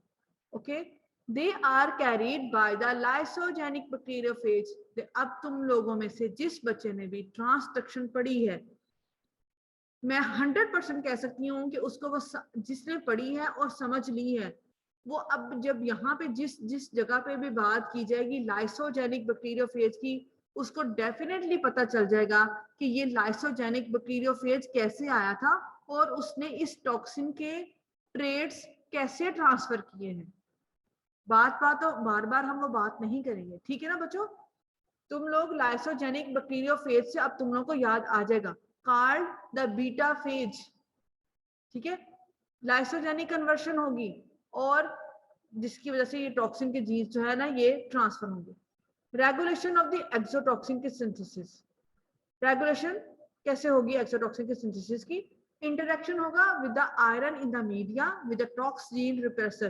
Okay, they are carried by the lysogenic bacteriophage. अब तुम लोगों में से जिस बच्चे ने भी ट्रांसडक्शन पढ़ी है, मैं 100% कह सकती हूँ कि उसको वो जिसने पढ़ी है और समझ ली है, वो अब जब यहाँ पे जिस जगह पे भी बात की जाएगी लाइसोजेनिक बैक्टीरियोफेज की, उसको डेफिनेटली पता चल जाएगा कि ये लाइसोजेनिक बैक्टीरियोफेज कैसे आया था और उसने इस टॉक्सिन के ट्रेड्स कैसे ट्रांसफर किए हैं। बार बार हम वो बात नहीं करेंगे, ठीक है ना बच्चों। तुम लोग लाइसोजेनिक बैक्टीरियोफेज से अब तुम लोग को याद आ जाएगा कॉल्ड द बीटा फेज, ठीक है। लाइसोजेनिक कन्वर्शन होगी और जिसकी वजह से ये टॉक्सिन के जीन्स जो है ना ये ट्रांसफर होंगे। रेगुलेशन ऑफ द एक्सोटॉक्सिन की सिंथेसिस, रेगुलेशन कैसे होगी एक्सोटॉक्सिन के सिंथेसिस की? इंटरेक्शन होगा with the iron in the media with the talks gene repressor.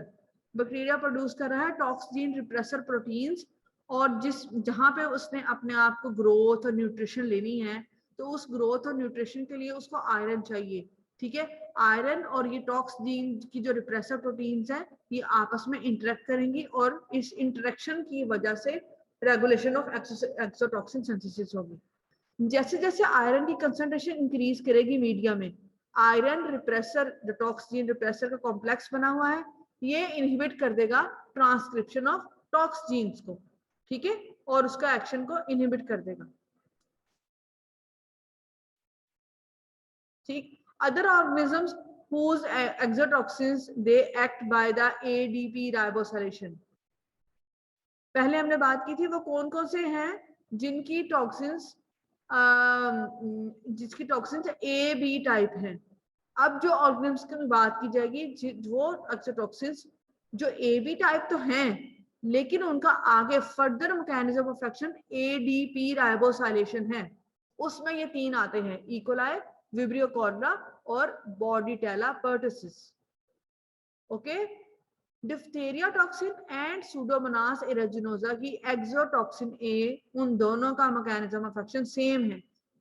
Bacteria produce कर रहा है टॉक्स जीन रिप्रेसर प्रोटीन्स, और जहां पे उसने अपने आप को ग्रोथ और न्यूट्रिशन लेनी है तो उस ग्रोथ और न्यूट्रिशन के लिए उसको आयरन चाहिए, ठीक है। आयरन और ये टॉक्स जीन की जो रिप्रेसर प्रोटीन्स है ये आपस में इंटरेक्ट करेंगी और इस इंटरेक्शन की वजह से रेगुलेशन ऑफ एक्सोटॉक्सिन सिंथेसिस होगी। जैसे जैसे आयरन की कंसंट्रेशन इंक्रीज करेगी मीडिया में, iron repressor talks gene repressor का कॉम्प्लेक्स बना हुआ है, ये इनहिबिट कर देगा ट्रांसक्रिप्शन ऑफ टॉक्स जीन्स को, ठीक है, और उसका एक्शन को इनहिबिट कर देगा, ठीक। Other organisms whose exotoxins they act by the ADP ribosylation। पहले हमने बात की थी वो कौन कौन से हैं जिनकी टॉक्सिन्स जिसकी टॉक्सिन्स ए बी टाइप हैं। अब जो ऑर्गेनिजम्स की बात की जाएगी वो एक्सोटॉक्सिन्स जो ए बी टाइप तो हैं लेकिन उनका आगे further mechanism of action ADP ribosylation है। उसमें ये तीन आते हैं, इकोलाई, विब्रियो कॉर्डा और Bordetella pertussis, okay. Diphtheria toxin and Pseudomonas aeruginosa की एक्सोटॉक्सिन ए, उन दोनों का मैकेनिज्म ऑफ एक्शन सेम है।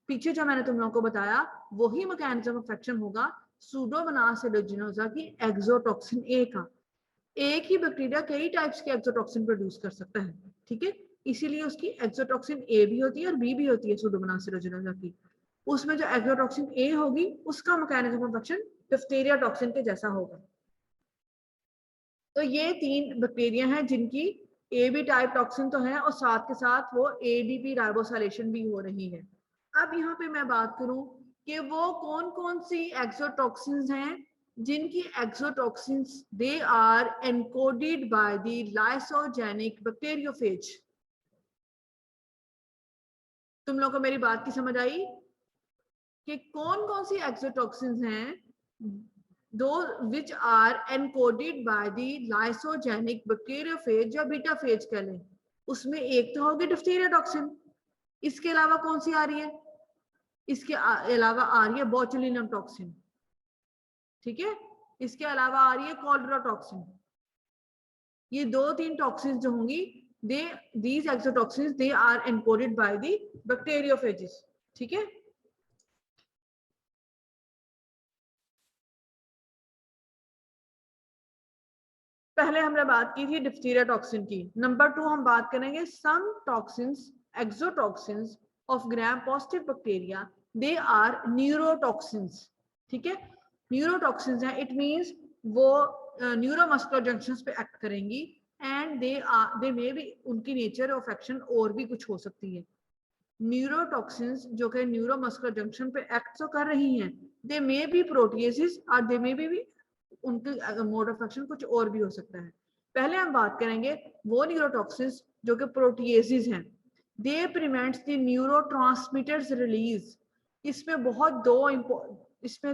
पीछे जो मैंने तुम लोगों को बताया वही मैकेनिज्म ऑफ एक्शन होगा सूडोमोनास एरेजिनोसा की एक्सोटॉक्सिन ए का। एक ही बैक्टीरिया कई टाइप्स के एक्सोटॉक्सिन प्रोड्यूस कर सकता है, ठीक है, इसीलिए उसकी एक्सोटॉक्सिन ए भी होती है और बी भी होती है सूडोमोनास एरेजिनोसा की। उसमें जो एक्सोटॉक्सिन ए होगी उसका mechanism of action diphtheria toxin के जैसा होगा। तो ये तीन बैक्टीरिया हैं जिनकी ए बी टाइप टॉक्सिन तो है और साथ के साथ वो एडीपी राइबोसाइलेशन भी हो रही है। अब यहाँ पे मैं बात करूं कि वो कौन कौन सी एक्सोटॉक्सिन्स हैं जिनकी exotoxins they are encoded by the lysogenic bacteriophage. तुम लोगों को मेरी बात की समझ आई कि कौन कौन सी एक्सोटॉक्सिन्स हैं those which are encoded by the lysogenic bacteriophage या बीटाफेज कह लें। उसमें एक तो होगी डिप्थीरिया टॉक्सिन, इसके अलावा कौन सी आ रही है? इसके अलावा आ रही है बोचुलिनम टॉक्सिन, ठीक है, इसके अलावा आ रही है कॉलरा टॉक्सिन। ये दो तीन टॉक्सिन जो होंगी these exotoxins they are encoded by the bacteriophages, ठीक है। पहले हमने बात की थी डिप्थीरिया टॉक्सिन की। नंबर 2 हम बात करेंगे some toxins exotoxins of gram positive bacteria, they are neurotoxins, ठीक है। न्यूरोटॉक्सिन्स हैं, इट मींस वो न्यूरोमस्कुलर जंक्शंस पे एक्ट करेंगी एंड दे मे बी उनकी नेचर ऑफ एक्शन और भी कुछ हो सकती है। न्यूरोटॉक्सिन्स जो कि न्यूरोमस्कुलर जंक्शन पे एक्ट तो कर रही हैं, दे मे बी प्रोटीएसेस और दे मे बी उनके मोड ऑफ एक्शन कुछ और भी हो सकता है। पहले हम बात करेंगे वो न्यूरोटॉक्सिन्स जो कि प्रोटीएसेस हैं, दे प्रिवेंट्स द न्यूरोट्रांसमीटर्स रिलीज। इसमें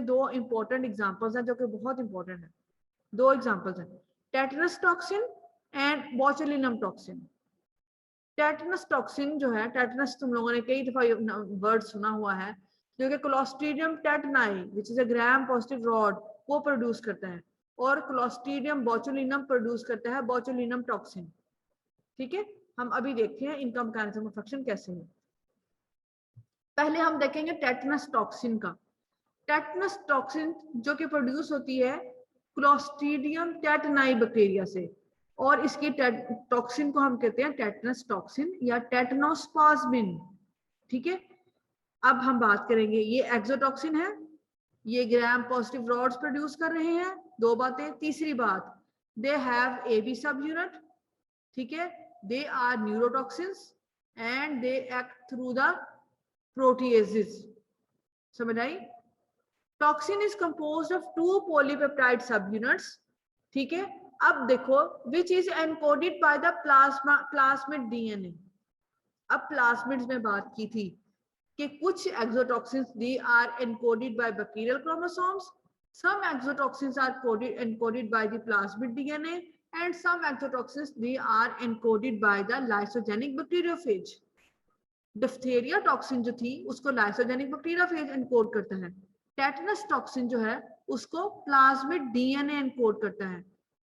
दो इंपॉर्टेंट एग्जांपल्स हैं जो कि बहुत इंपॉर्टेंट है। दो एग्जांपल्स हैं, tetanus toxin and botulinum toxin. Tetanus toxin जो है, टेटनस तुम लोगों ने कई दफा वर्ड सुना हुआ है, जो कि clostridium टेटनाई which is a gram positive rod वो प्रोड्यूस करता है और क्लोस्ट्रीडियम बोचुलिनम प्रोड्यूस करता है बोचुलिनम टॉक्सिन, ठीक है। हम अभी देखते हैं इनका मैकेनिज्म ऑफ एक्शन कैसे है। पहले हम देखेंगे टेटनस टॉक्सिन का। टेटनस टॉक्सिन जो कि प्रोड्यूस होती है क्लोस्ट्रीडियम टेटनाई बैक्टीरिया से और इसकी टॉक्सिन को हम कहते हैं टेटनस टॉक्सिन या टेटनोस्पाज्मिन, ठीक है। अब हम बात करेंगे ये एक्सोटॉक्सिन है, ये ग्राम पॉजिटिव रॉड्स प्रोड्यूस कर रहे हैं, दो बातें। तीसरी बात, they have AB sub unit, ठीक है, they are neurotoxins and they act through the proteases. समझ आई? Toxin is composed of 2 polypeptide subunits, ठीक है। अब देखो which is encoded by the plasmid DNA. अब प्लाज्मिड्स में बात की थी कि कुछ exotoxins they are encoded by bacterial chromosomes, some exotoxins are encoded by the plasmid DNA and some exotoxins they are encoded by the lysogenic bacteriophage. Diphtheria toxin जो थी उसको लाइसोजेनिक बैक्टीरियोफेज एनकोड करता है। टेटनस टॉक्सिन जो है उसको plasmid DNA encode करता है।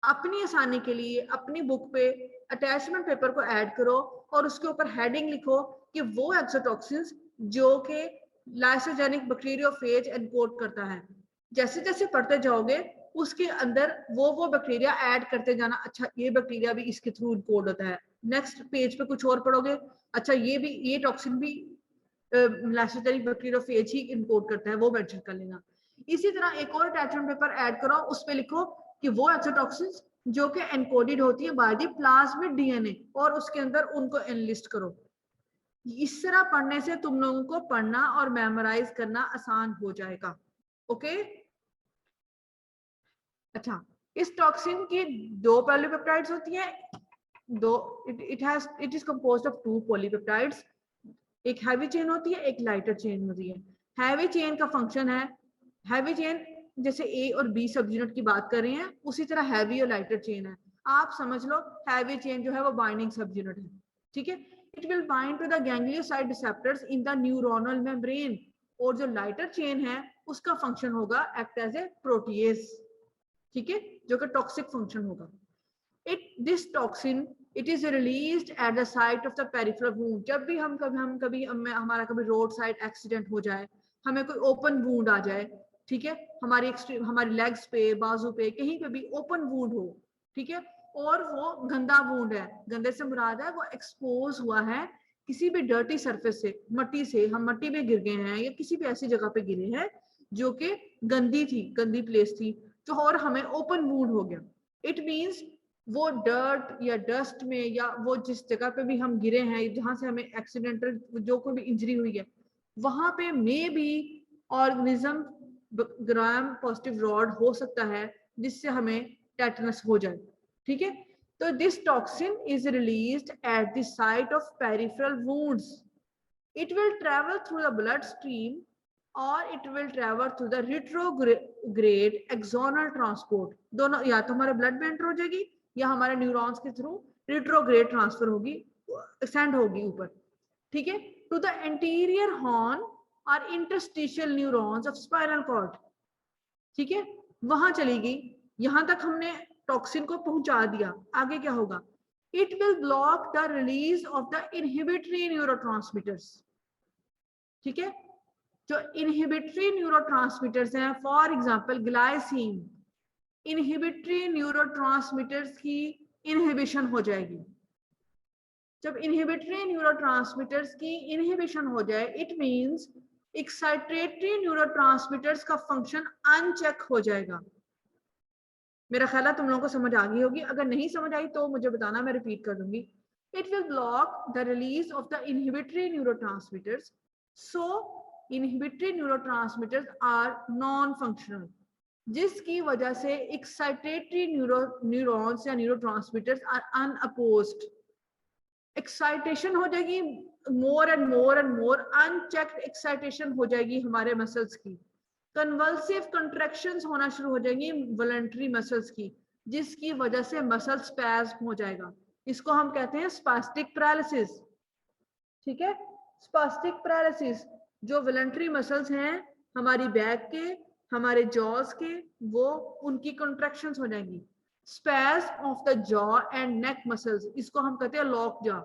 अपनी आसानी के लिए अपनी बुक पे अटैचमेंट पेपर को ऐड करो और उसके ऊपर हेडिंग लिखो कि वो एक्सोटॉक्सिन्स जो कि लाइसोजेनिक बैक्टीरियोफेज एनकोड करता है। जैसे जैसे पढ़ते जाओगे उसके अंदर वो बैक्टीरिया ऐड करते जाना, अच्छा ये बैक्टीरिया भी इसके थ्रू एनकोड होता है। नेक्स्ट पेज पे कुछ और पढ़ोगे, अच्छा ये टॉक्सिन भी लाइसोजेनिक बैक्टीरियोफेज ही एनकोड करता है, वो मेंशन कर लेना। इसी तरह एक और अटैचमेंट पेपर ऐड करो, उस पे लिखो कि वो एक्सोटॉक्सिन्स जो कि एनकोडेड होती है बाय द प्लाज्मिड डीएनए और उसके अंदर उनको एनलिस्ट करो। इस तरह पढ़ने से तुम लोगों को पढ़ना और मेमोराइज करना आसान हो जाएगा। ओके, अच्छा इस टॉक्सिन की 2 पॉलीपेप्टाइड्स होती है, it is composed of 2 polypeptides. एक हैवी चेन होती है, एक लाइटर चेन होती है। हैवी चेन का फंक्शन है, हैवी चेन जैसे ए और बी सब यूनिट की बात कर रहे हैं उसी तरह हैवी और लाइटर चेन है। आप समझ लो हैवी चेन जो है वो बाइंडिंग सब यूनिट है, ठीक है। It will bind to the ganglioside receptors in the neuronal membrane. और जो लाइटर चेन है उसका फंक्शन होगा एक्ट एज ए प्रोटीएज, ठीक है, जो कि टॉक्सिक फंक्शन होगा। This toxin it is released at the site of the peripheral wound. जब भी हमारा कभी रोड साइड एक्सीडेंट हो जाए, हमें कोई ओपन वुंड आ जाए, ठीक है, हमारी लेग्स पे, बाजू पे, कहीं पे भी ओपन वुंड हो, ठीक है, और वो गंदा वुंड है, गंदे से मुराद है वो एक्सपोज हुआ है किसी भी डर्टी सरफेस से, मट्टी से, हम मट्टी में गिर गए हैं या किसी भी ऐसी जगह पे गिरे हैं जो कि गंदी थी, गंदी प्लेस थी, तो और हमें ओपन वुंड हो गया। इट मीन्स वो डर्ट या डस्ट में या वो जिस जगह पे भी हम गिरे हैं जहां से हमें एक्सीडेंटल जो कोई भी इंजरी हुई है वहां पे मे भी ऑर्गेनिज्म ग्राम पॉजिटिव रॉड हो सकता है जिससे हमें टेटनस हो जाए, ठीक है। तो this toxin is released at the site of peripheral wounds. It will travel through the blood stream और it will travel through the retrograde axonal transport. दोनों, या तो हमारे ब्लड में एंटर हो जाएगी या हमारे न्यूरॉन्स के थ्रू रिट्रोग्रेड ट्रांसफर होगी, सेंड होगी ऊपर, ठीक है, टू द एंटीरियर हॉर्न और interstitial neurons of spinal cord, ठीक है, वहां चली गई। यहां तक हमने टॉक्सिन को पहुंचा दिया, आगे क्या होगा? It will block the release of the inhibitory neurotransmitters, ठीक है, जो इनहिबिटरी न्यूरोट्रांसमीटर्स हैं, for example glycine, inhibitory neurotransmitters की इनहिबिशन हो जाएगी। जब इनहिबिटरी न्यूरोट्रांसमीटर्स की इनहिबिशन हो जाए इट मींस एक्साइटेटरी न्यूरोट्रांसमीटर्स का फंक्शन अनचेक हो जाएगा। मेरा ख्याल है तुम लोगों को समझ आ गई होगी, अगर नहीं समझ आई तो मुझे बताना, मैं रिपीट कर दूंगी। It will block the release of the inhibitory neurotransmitters, so inhibitory neurotransmitters are non functional, जिसकी वजह से एक्साइटेटरी न्यूरॉन्स या न्यूरोट्रांसमीटर्स आर अनअपोज्ड। एक्साइटेशन हो जाएगी more and more, unchecked excitation हो जाएगी हमारे मसल्स की, कन्वल्सिव कंट्रैक्शंस होना शुरू हो जाएंगी वॉलंटरी मसल्स की, जिसकी वजह से मसल स्पैज्म हो जाएगा। इसको हम कहते हैं स्पास्टिक पैरालिसिस, ठीक है। स्पास्टिक पैरालिसिस, जो वॉलंटरी मसल्स हैं हमारी बैक के, हमारे जॉज के, वो उनकी कंट्रैक्शंस हो जाएंगी। Spasm of the jaw and neck muscles, इसको हम कहते हैं लॉक जॉ,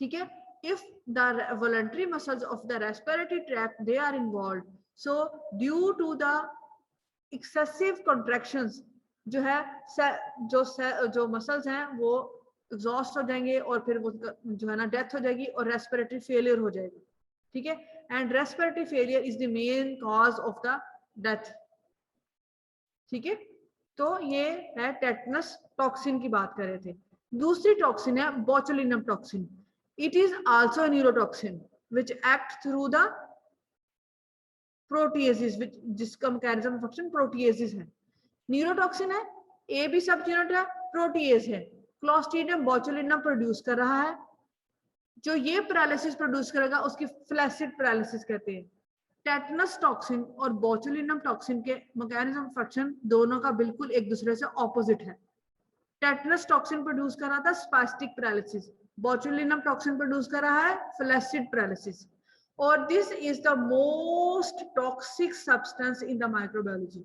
ठीक है। if the voluntary muscles of the respiratory tract they are involved, so due to the excessive contractions जो है जो मसल्स हैं वो एग्जॉस्ट हो जाएंगे और फिर वो जो है ना डेथ हो जाएगी और रेस्पिरेटरी फेलियर हो जाएगी, ठीक है। And respiratory failure is the main cause of the death, ठीक है। तो ये है टेटनस टॉक्सिन की बात कर रहे थे। दूसरी टॉक्सिन है बोचुलिनम toxin. It is also a neurotoxin which acts through the proteases, which जिसका mechanism of action proteases है. न्यूरोटॉक्सिन है, ए भी सब यूनिट है, प्रोटीएज है, क्लोस्ट्रीडियम बोचुलिनम प्रोड्यूस कर रहा है. जो ये पैरालिसिस प्रोड्यूस करेगा उसकी फ्लैसिड पैरालिसिस कहते हैं. टेटनस टॉक्सिन और बोचुलिनम टॉक्सिन के मैकेनिज्म ऑफ एक्शन दोनों का बिल्कुल एक दूसरे से ऑपोजिट है. टेटनस टॉक्सिन प्रोड्यूस कर रहा था स्पास्टिक पैरालिसिस, बोचुलिनम टॉक्सिन प्रोड्यूस कर रहा है फ्लैसिड पैरालिसिस. और this is the most toxic substance in the microbiology.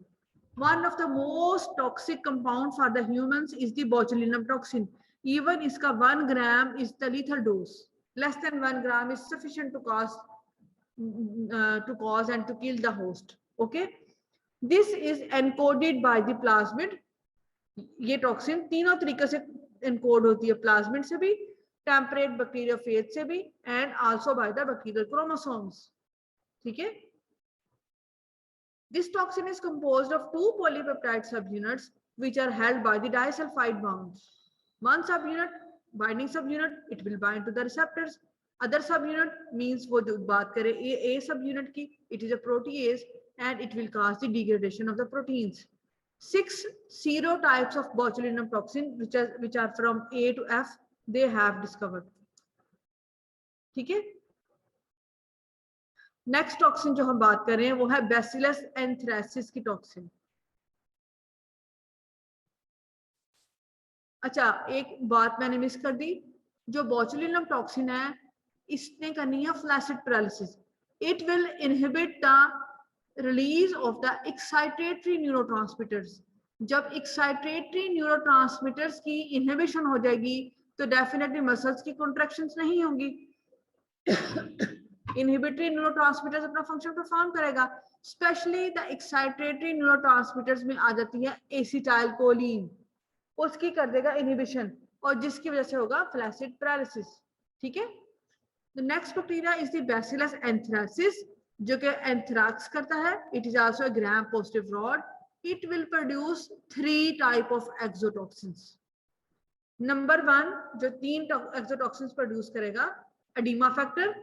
One of the most toxic compound for the humans is the botulinum toxin. Even इसका 1 gram is the lethal dose. Less than 1 gram is sufficient to cause and to kill the host. Okay. This is encoded by the plasmid. ये toxin तीनों तरीके से encode होती है, plasmid से भी, temperate bacteriophage से भी, and also by the bacterial chromosomes. ठीक है. This toxin is composed of 2 polypeptide subunits which are held by the disulfide bonds. One subunit, binding subunit, it will bind to the receptors. Other subunit means वो जो बात करें A subunit की, it is a protease and it will cause the degradation of the proteins. 6 serotypes of botulinum toxin which are from A to F they have discovered. ठीक है. Next toxin जो हम बात कर रहे हैं वो है बैसिलस एंथ्रेसिस की टॉक्सिन. अच्छा, एक बात मैंने मिस कर दी. जो बोचुलिनम टॉक्सिन है इसने करनी है flaccid paralysis. It will inhibit the release of the excitatory neurotransmitters. जब एक्साइटेटरी न्यूरोट्रांसमीटर्स की इनहिबिशन हो जाएगी तो डेफिनेटली मसल्स की कॉन्ट्रैक्शंस नहीं होंगी. इनहिबिटरी न्यूरोट्रांसमीटर्स अपना फंक्शन परफॉर्म करेगा. स्पेशली द एक्साइटेटरी न्यूरोट्रांसमीटर्स में आ जाती है एसिटाइल कोलिन, उसकी कर देगा इनहिबिशन और जिसकी वजह से होगा फ्लैसिड पैरालिसिस. ठीक है. The next bacteria is the bacillus anthracis जो कि एंथ्रैक्स करता है. It is also a gram positive rod. It will produce 3 type of exotoxins. Number 1 जो 3 एक्सोटॉक्सिन्स प्रोड्यूस करेगा, oedema factor,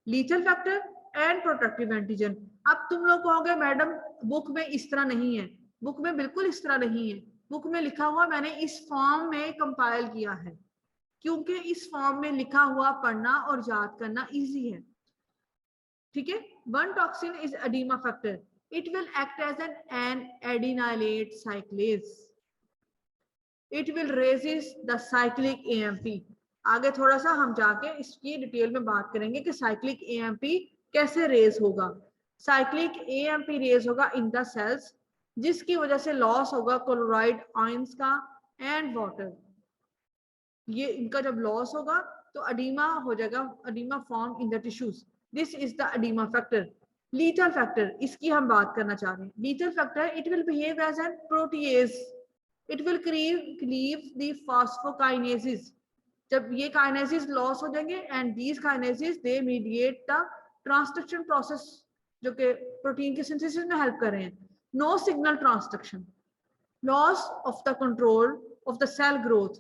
lethal factor and protective antigen. अब तुम लोग कहोगे मैडम बुक में इस तरह नहीं है. बुक में बिल्कुल इस तरह नहीं है. बुक में लिखा हुआ मैंने इस फॉर्म में कंपाइल किया है क्योंकि इस फॉर्म में लिखा हुआ पढ़ना और याद करना इजी है. ठीक है. One toxin is oedema factor. It will act as an adenylate cyclase. It will raise the cyclic AMP. आगे थोड़ा सा हम जाके इसकी डिटेल में बात करेंगे कि साइक्लिक एएमपी कैसे रेज होगा. साइक्लिक एएमपी रेज होगा इन द सेल्स जिसकी वजह से लॉस होगा क्लोराइड आयंस का एंड वाटर. ये इनका जब लॉस होगा तो एडिमा हो जाएगा, oedema form in the tissues. This is the oedema factor. Lethal factor इसकी हम बात करना चाह रहे हैं. Lethal factor it will behave as an protease. It will cleave the phosphokinases. जब ये काइनेसिस लॉस हो जाएंगे and these kinesis they mediate the transcription process जो कि प्रोटीन के सिंथेसिस में हेल्प कर रहे हैं. No signal transduction. Loss of the control of the cell growth.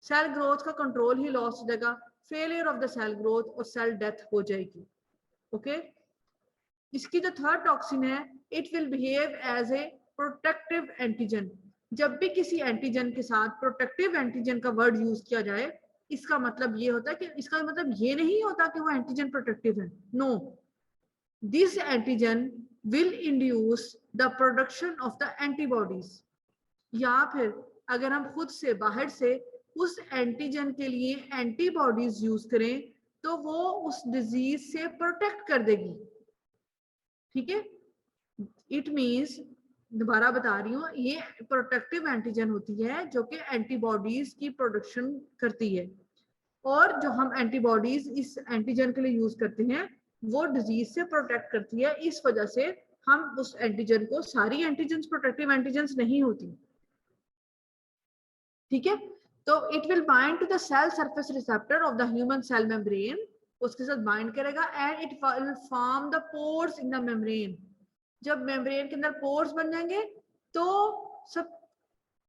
Cell growth का कंट्रोल ही लॉस हो जाएगा. Failure of the cell growth और सेल डेथ हो जाएगी. ओके. इसकी जो थर्ड टॉक्सिन है it will behave as a protective antigen. जब भी किसी एंटीजन के साथ प्रोटेक्टिव एंटीजन का वर्ड यूज किया जाए इसका मतलब ये होता है कि इसका मतलब ये नहीं होता कि वो एंटीजन प्रोटेक्टिव है. No, this antigen will induce the production of the antibodies. या फिर अगर हम खुद से बाहर से उस एंटीजन के लिए एंटीबॉडीज यूज करें तो वो उस डिजीज से प्रोटेक्ट कर देगी. ठीक है. इट मीन्स, दोबारा बता रही हूँ, ये प्रोटेक्टिव एंटीजन होती है जो कि एंटीबॉडीज की प्रोडक्शन करती है. और जो हम एंटीबॉडीज इस एंटीजन के लिए यूज करते हैं वो डिजीज से प्रोटेक्ट करती है. इस वजह से हम उस एंटीजन को, सारी एंटीजन प्रोटेक्टिव एंटीजन नहीं होती. ठीक है. तो it will bind to the cell surface receptor of the human cell membrane. उसके साथ बाइंड करेगा and it will form the pores in the membrane. जब मेम्ब्रेन के अंदर पोर्स बन जाएंगे तो सब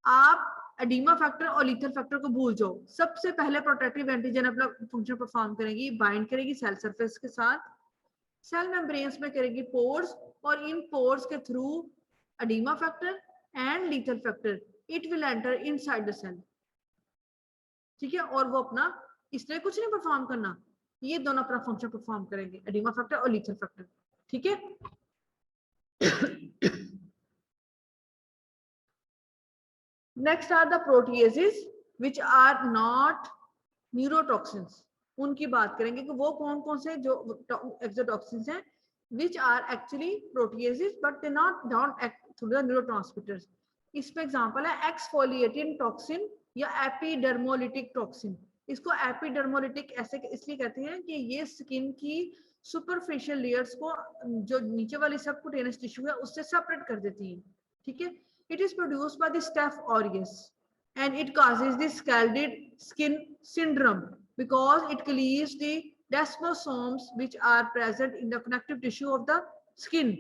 आप एडिमा फैक्टर और लीथल फैक्टर को भूल जाओ। सबसे पहले प्रोटेक्टिव एंटीजन अपना फंक्शन परफॉर्म करेगी, बाइंड करेगी सेल सरफेस के साथ, सेल मेम्ब्रेन्स में करेगी पोर्स, और इन पोर्स के through edema factor and lethal factor it will enter inside the cell. ठीक है, और वो अपना इसलिए कुछ नहीं परफॉर्म करना, ये दोनों अपना फंक्शन परफॉर्म करेंगे, एडिमा फैक्टर और लीथल फैक्टर। ठीक है, next are the proteases which are not neurotoxins. उनकी बात करेंगे कि वो कौन कौन से जो एक्सोटॉक्सिन्स हैं which are actually proteases but they not don't act through the neurotransmitters. इसमें एग्जांपल है एक्सफोलिएटिंग टॉक्सिन या एपिडर्मोलिटिक टॉक्सिन। इसको एपिडर्मोलिटिक ऐसे इसलिए कहते हैं कि ये स्किन की सुपरफिशियल लेयर्स को, जो नीचे वाली सबक्यूटेनियस टिश्यू है, उससे सेपरेट कर देती है। ठीक है, it is produced by the Staph aureus and it causes the scalded skin syndrome because it cleaves the desmosomes which are present in the connective tissue of the skin.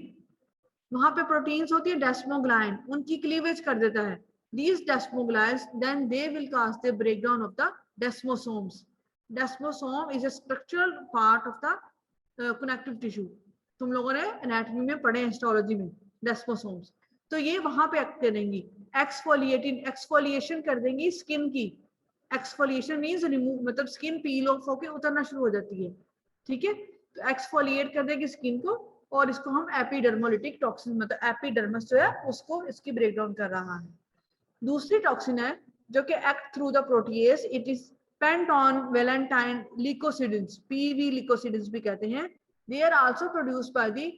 वहां पे proteins होती है डेस्मोग्लाइन, उनकी क्लीवेज कर देता है। These desmoglines then they will cause the breakdown of the desmosomes. Desmosome is a structural part of the connective tissue. तुम लोगों ने एनाटॉमी में पढ़े, हिस्टोलॉजी में desmosomes। तो ये वहां पे एक्ट करेंगी, एक्सफोलिएशन कर देंगी स्किन की। एक्सफोलिएशन मींस रिमूव, मतलब स्किन पील ऑफ होके उतरना शुरू हो जाती है। ठीक है, तो एक्सफोलिएट कर देगी स्किन को, और इसको हम एपिडर्मोलिटिक टॉक्सिन, मतलब एपिडर्मस जो है उसको इसकी ब्रेकडाउन कर रहा है। दूसरी टॉक्सिन है जो कि act through the protease, it is Panton Valentine leukocidins, PV leukocidins भी कहते हैं। They are also produced by the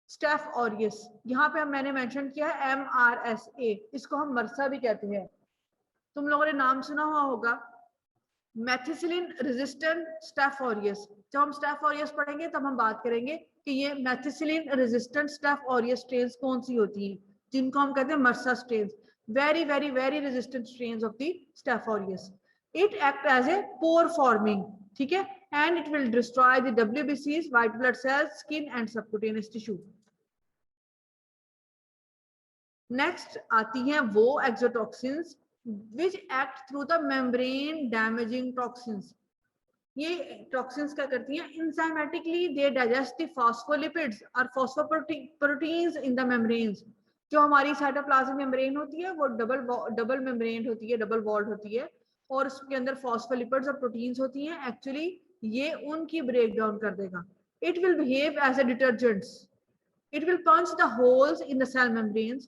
Staph aureus. यहाँ पे मैंने मेंशन किया है MRSA, इसको हम मरसा भी कहते हैं। तुम लोगों ने नाम सुना हुआ होगा मेथिसिलिन रेजिस्टेंट स्टेफ ऑरियस। जब हम स्टेफ ऑरियस पढ़ेंगे तब हम बात करेंगे कि ये methicillin resistant Staph aureus strains कौन सी होती हैं, जिनको हम कहते हैं MRSA strains, very very very resistant strains of the Staph aureus. It act as a pore forming, ठीक है, and it will destroy the WBCs, white blood cells, skin and subcutaneous tissue. Next आती हैं वो exotoxins which act through the membrane damaging toxins. ये toxins क्या करती हैं, enzymatically they digest the phospholipids और phosphoproteins in the membranes. जो हमारी साइटोप्लाज्मिक मेम्ब्रेन होती है वो डबल मेम्ब्रेन होती है, डबल वॉल्ड होती है, और उसके अंदर फॉस्फोलिपिड्स और प्रोटीन्स होती हैं। एक्चुअली ये उनकी ब्रेक डाउन कर देगा। It will behave as a detergents, it will punch the holes in the cell membranes,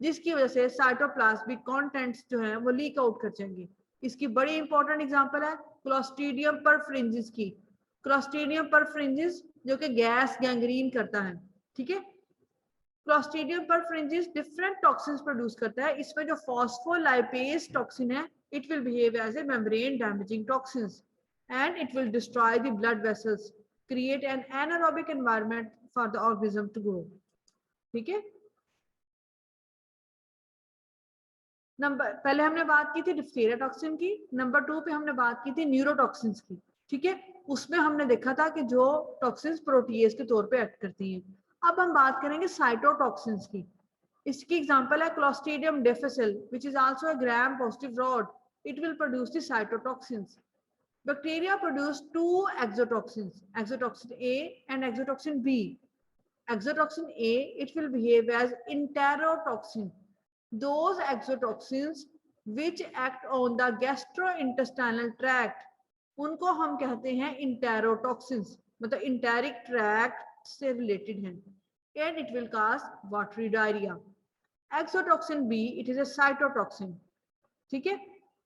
जिसकी वजह से साइटोप्लाज्मिक कंटेंट्स जो है वो लीक आउट कर जाएंगे। इसकी बड़ी इंपॉर्टेंट एग्जांपल है क्लोस्ट्रीडियम परफ्रिंजिस की। क्लोस्ट्रीडियम परफ्रिंजिस जो कि गैस गैंग्रीन करता है। ठीक है, Clostridium perfringens different toxins produce करता है। इसमें जो फॉस्फोलाइपेज टॉक्सिन है, it will behave as a membrane damaging toxins and it will destroy the blood vessels, create an anaerobic environment for the organism to grow. ठीक है, number पहले हमने बात की थी डिप्थीरिया टॉक्सिन की, नंबर 2 पे हमने बात की थी न्यूरोटॉक्सिन्स की। ठीक है, उसमें हमने देखा था कि जो टॉक्सिन्स प्रोटीएज के तौर पे एक्ट करती हैं। अब हम बात करेंगे साइटोटॉक्सिन्स की। इसकी एग्जांपल है Clostridium difficile which is also a gram positive rod, it will produce the cytotoxins. Bacteria produce two exotoxins, exotoxin A and exotoxin B. Exotoxin A, it will behave as enterotoxin. Those exotoxins which act on the gastrointestinal tract, उनको हम कहते हैं enterotoxins, मतलब enteric tract से related हैं, and it will cause watery diarrhea. Exotoxin B, it is a cytotoxin. ठीक है,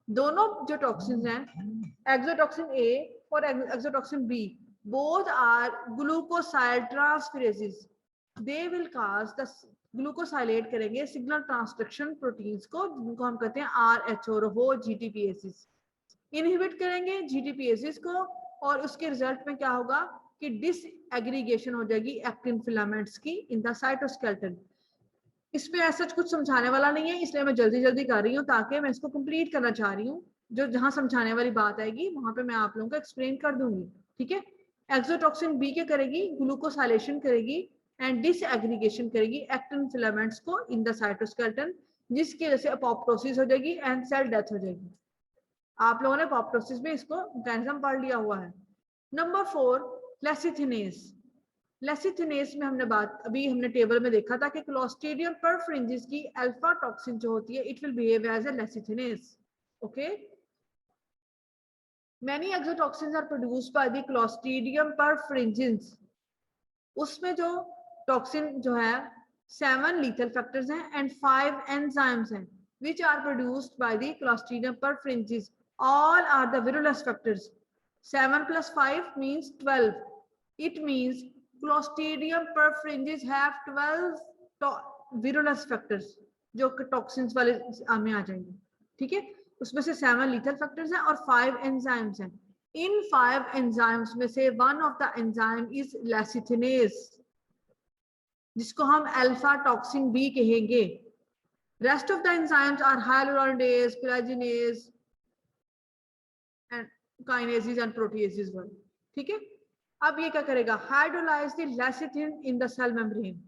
दोनों जो टॉक्सिन्स हैं एक्सोटॉक्सिन ए और exotoxin B, both are glucosyl transferases. They will cause the glucosylate करेंगे सिग्नल ट्रांसडक्शन प्रोटीन्स को, जिनको हम कहते हैं आरएचओ जीटीपीएसीस। इनहिबिट करेंगे जीटीपीएसीस को, और उसके रिजल्ट में क्या होगा कि डिसएग्रीगेशन हो जाएगी एक्टिन फिलामेंट्स की इन द साइटोस्केलेटन। इसमें ऐसा कुछ समझाने वाला नहीं है, इसलिए मैं जल्दी जल्दी कर रही हूँ ताकि मैं इसको कंप्लीट करना चाह रही हूँ। जो जहां समझाने वाली बात आएगी वहां पे मैं आप लोगों को एक्सप्लेन कर दूंगी। ठीक है, एक्सोटॉक्सिन बी के करेगी, ग्लूकोसाइलेशन करेगी एंड डिसएग्रीगेशन करेगी एक्टिन फिलामेंट्स को इन द साइटोस्केलेटन, जिसकी वजह से अपोप्टोसिस हो जाएगी एंड सेल डेथ हो जाएगी। आप लोगों ने अपोप्टोसिस में इसको मैकेनिज्म पढ़ लिया हुआ है। नंबर 4 लेसिथिनेस। लेसिथिनेस में हमने टेबल में देखा था कि क्लोस्ट्रीडियम परफ्रिंजिस की अल्फा टॉक्सिन जो होती है it will behave as a lecithinase. Okay, many exotoxins are produced by the clostridium perfringens। उसमें जो टॉक्सिन जो है 7 lethal factors हैं and 5 enzymes हैं which are produced by the clostridium perfringens। all are the virulence factors। 7 plus 5 means 12। it means clostridium perfringens have 12 virulence factors जो toxins वाले में आ जाएंगे। ठीक है, उसमें से 7 lethal factors हैं और 5 enzymes हैं। इन 5 enzymes में से one of the enzyme is lecithinase जिसको हम अल्फा टॉक्सिन बी कहेंगे। Rest of the enzymes are hyaluronidase, collagenase and kinases and proteases। ठीक है, अब ये क्या करेगा, hydrolyze the lecithin in the cell membrane.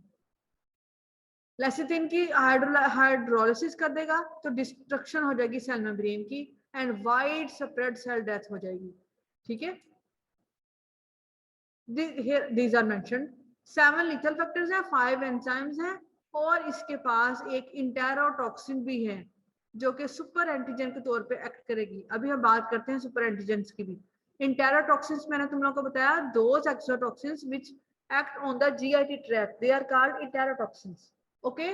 Lecithin की हाइड्रोलाइसिस कर देगा तो डिस्ट्रक्शन हो जाएगी सेल मेम्ब्रेन की and widespread cell death हो जाएगी। ठीक है, these are mentioned। 7 lethal factors हैं, 5 enzymes हैं और इसके पास एक इंटेरोटॉक्सिन भी है जो कि सुपर एंटीजन के तौर पे एक्ट करेगी। अभी हम बात करते हैं सुपर एंटीजेंस की भी। इंटेरोटॉक्सिन्स मैंने तुम लोगों को बताया, those exotoxins which act on the GIT tract, they are called enterotoxins। Okay,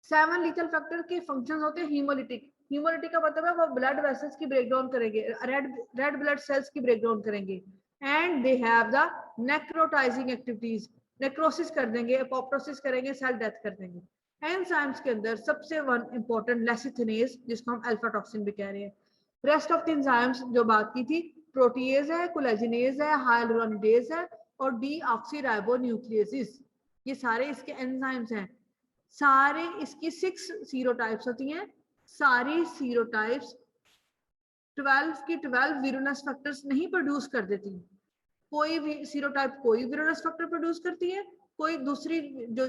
7 lethal factor के फंक्शंस होते हैं हीमोलिटिक। हीमोलिटिक का मतलब है वो ब्लड वेसल्स की ब्रेकडाउन करेंगे, रेड ब्लड सेल्स की ब्रेकडाउन करेंगे and they have the necrotizing activities. Necrosis कर देंगे, अपोप्टोसिस करेंगे, सेल डेथ कर देंगे। एंजाइम्स के अंदर सबसे वन इंपॉर्टेंट लेसिथिनेज जिसको हम अल्फा टॉक्सिन भी कह रहे हैं। रेस्ट ऑफ द एंजाइम्स जो बात की थी, प्रोटीएज है, कोलेजिनेज है, हाइलुरोनिडेज है और डीऑक्सीराइबोन्यूक्लियसिस, ये सारे इसके एंजाइम्स हैं। सारे इसकी 6 सीरोटाइप्स होती हैं। सारी सीरोटाइप्स 12 की 12 विरुलेंस फैक्टर्स नहीं प्रोड्यूस कर देती। कोई भी सीरोटाइप कोई विरुलेंस फैक्टर प्रोड्यूस करती है, कोई दूसरी जो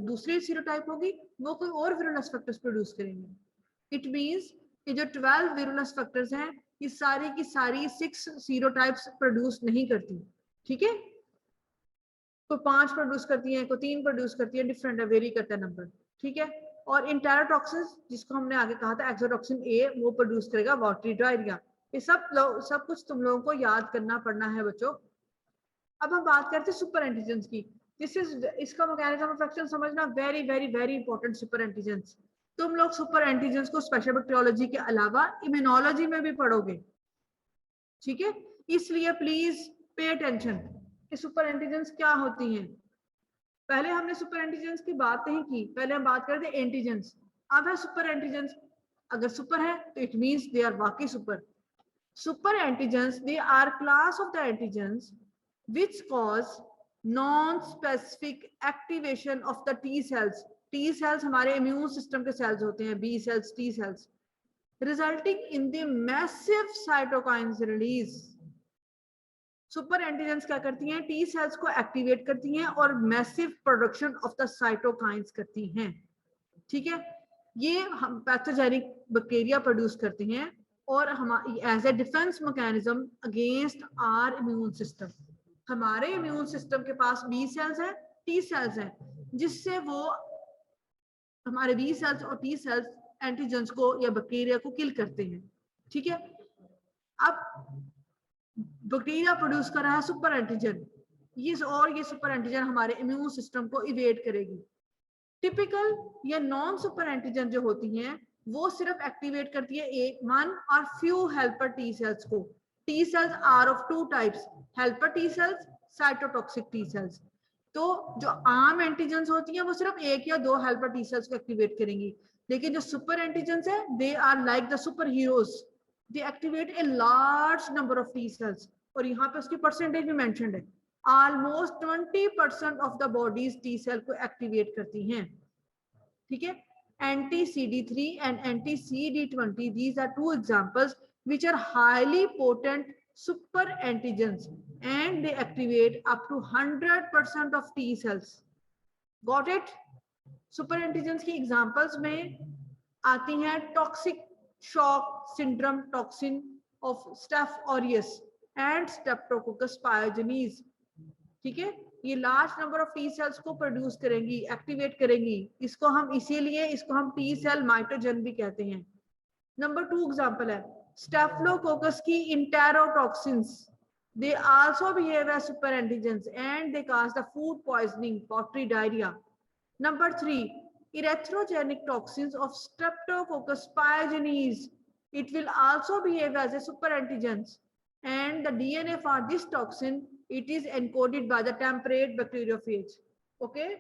दूसरी सीरोटाइप होगी वो कोई और विरुलेंस फैक्टर्स प्रोड्यूस करेंगे। इट मींस कि जो 12 विरुलेंस फैक्टर्स हैं ये सारी की सारी 6 सीरोटाइप्स प्रोड्यूस नहीं करती। ठीक है, कोई 5 प्रोड्यूस करती है, कोई 3 प्रोड्यूस करती है, डिफरेंट है, वेरी करता है नंबर। ठीक है, और इंटेरोटॉक्सिन्स जिसको हमने आगे कहा था एक्सोटॉक्सिन ए वो प्रोड्यूस करेगा वाटरी डायरिया। ये सब कुछ तुम लोगों को याद करना पड़ना है बच्चों। अब हम बात करते हैं सुपर एंटीजेंस की। इसका मैकेनिज्म ऑफ एक्शन समझना very very very important. Super antigens तुम लोग सुपर एंटीजेंस को स्पेशल बैक्टीरियोलॉजी के अलावा इम्यूनोलॉजी में भी पढ़ोगे। ठीक है, इसलिए प्लीज पे अटेंशन कि सुपर एंटीजेंस क्या होती हैं। पहले हमने सुपर एंटीजेंस की बात नहीं की, पहले हम बात करते एंटीजेंस। अब है सुपर एंटीजेंस। अगर सुपर है तो इट मींस दे आर वाकई super. Super antigens they are class of the antigens which cause non specific activation of the T cells. T cells हमारे इम्यून सिस्टम के सेल्स होते हैं, B cells, T cells, resulting in the massive cytokines release. Super antigens क्या करती हैं, T cells को activate करती हैं और massive production of the cytokines करती हैं। ठीक है, ये हम पैथोजेनिक बैक्टीरिया प्रोड्यूस करते हैं और हम as a defense mechanism against our immune system. हमारे इम्यून सिस्टम के पास बी सेल्स हैं, टी सेल्स हैं, जिससे वो हमारे बी सेल्स और टी सेल्स एंटीजेंस को या बैक्टीरिया को किल करते हैं। ठीक है, अब बैक्टीरिया प्रोड्यूस कर रहा है सुपर एंटीजन, ये सुपर एंटीजन हमारे इम्यून सिस्टम को इवेड करेगी। टिपिकल या नॉन सुपर एंटीजन जो होती हैं वो सिर्फ एक्टिवेट करती है एक वन और फ्यू हेल्पर टी सेल्स को। T cells are of 2 types, helper T cells, cytotoxic T cells. तो जो आम एंटीजेंस होती हैं वो सिर्फ 1 या 2 हेल्पर टी सेल्स को एक्टिवेट करेंगी, लेकिन जो सुपर एंटीजेंस है they are like the superheroes, they activate a large number of T cells. और यहाँ पे उसकी परसेंटेज भी मेंशन्ड है, almost 20% of the body's T cell को एक्टिवेट करती हैं। ठीक है, anti CD3 and anti CD20, these are 2 examples which are highly potent super antigens and they activate up to 100% of T cells. Got it? Super antigens की examples में आती हैं toxic shock syndrome toxin of Staph aureus and Streptococcus pyogenes. ठीक है, ये large number of T cells को produce करेंगी, activate करेंगी। इसको हम इसीलिए इसको हम टी सेल माइटोजन भी कहते हैं। नंबर 2 एग्जांपल है स्टेफिलोकोकस की इंटेरोटॉक्सिन्स, they also behave as super antigens and they cause the food poisoning, pottery, diarrhea. Number 3, erythrogenic toxins of streptococcus pyogenes, it will also behave as a super antigens and the DNA for this toxin it is encoded by the temperate bacteriophage. Okay,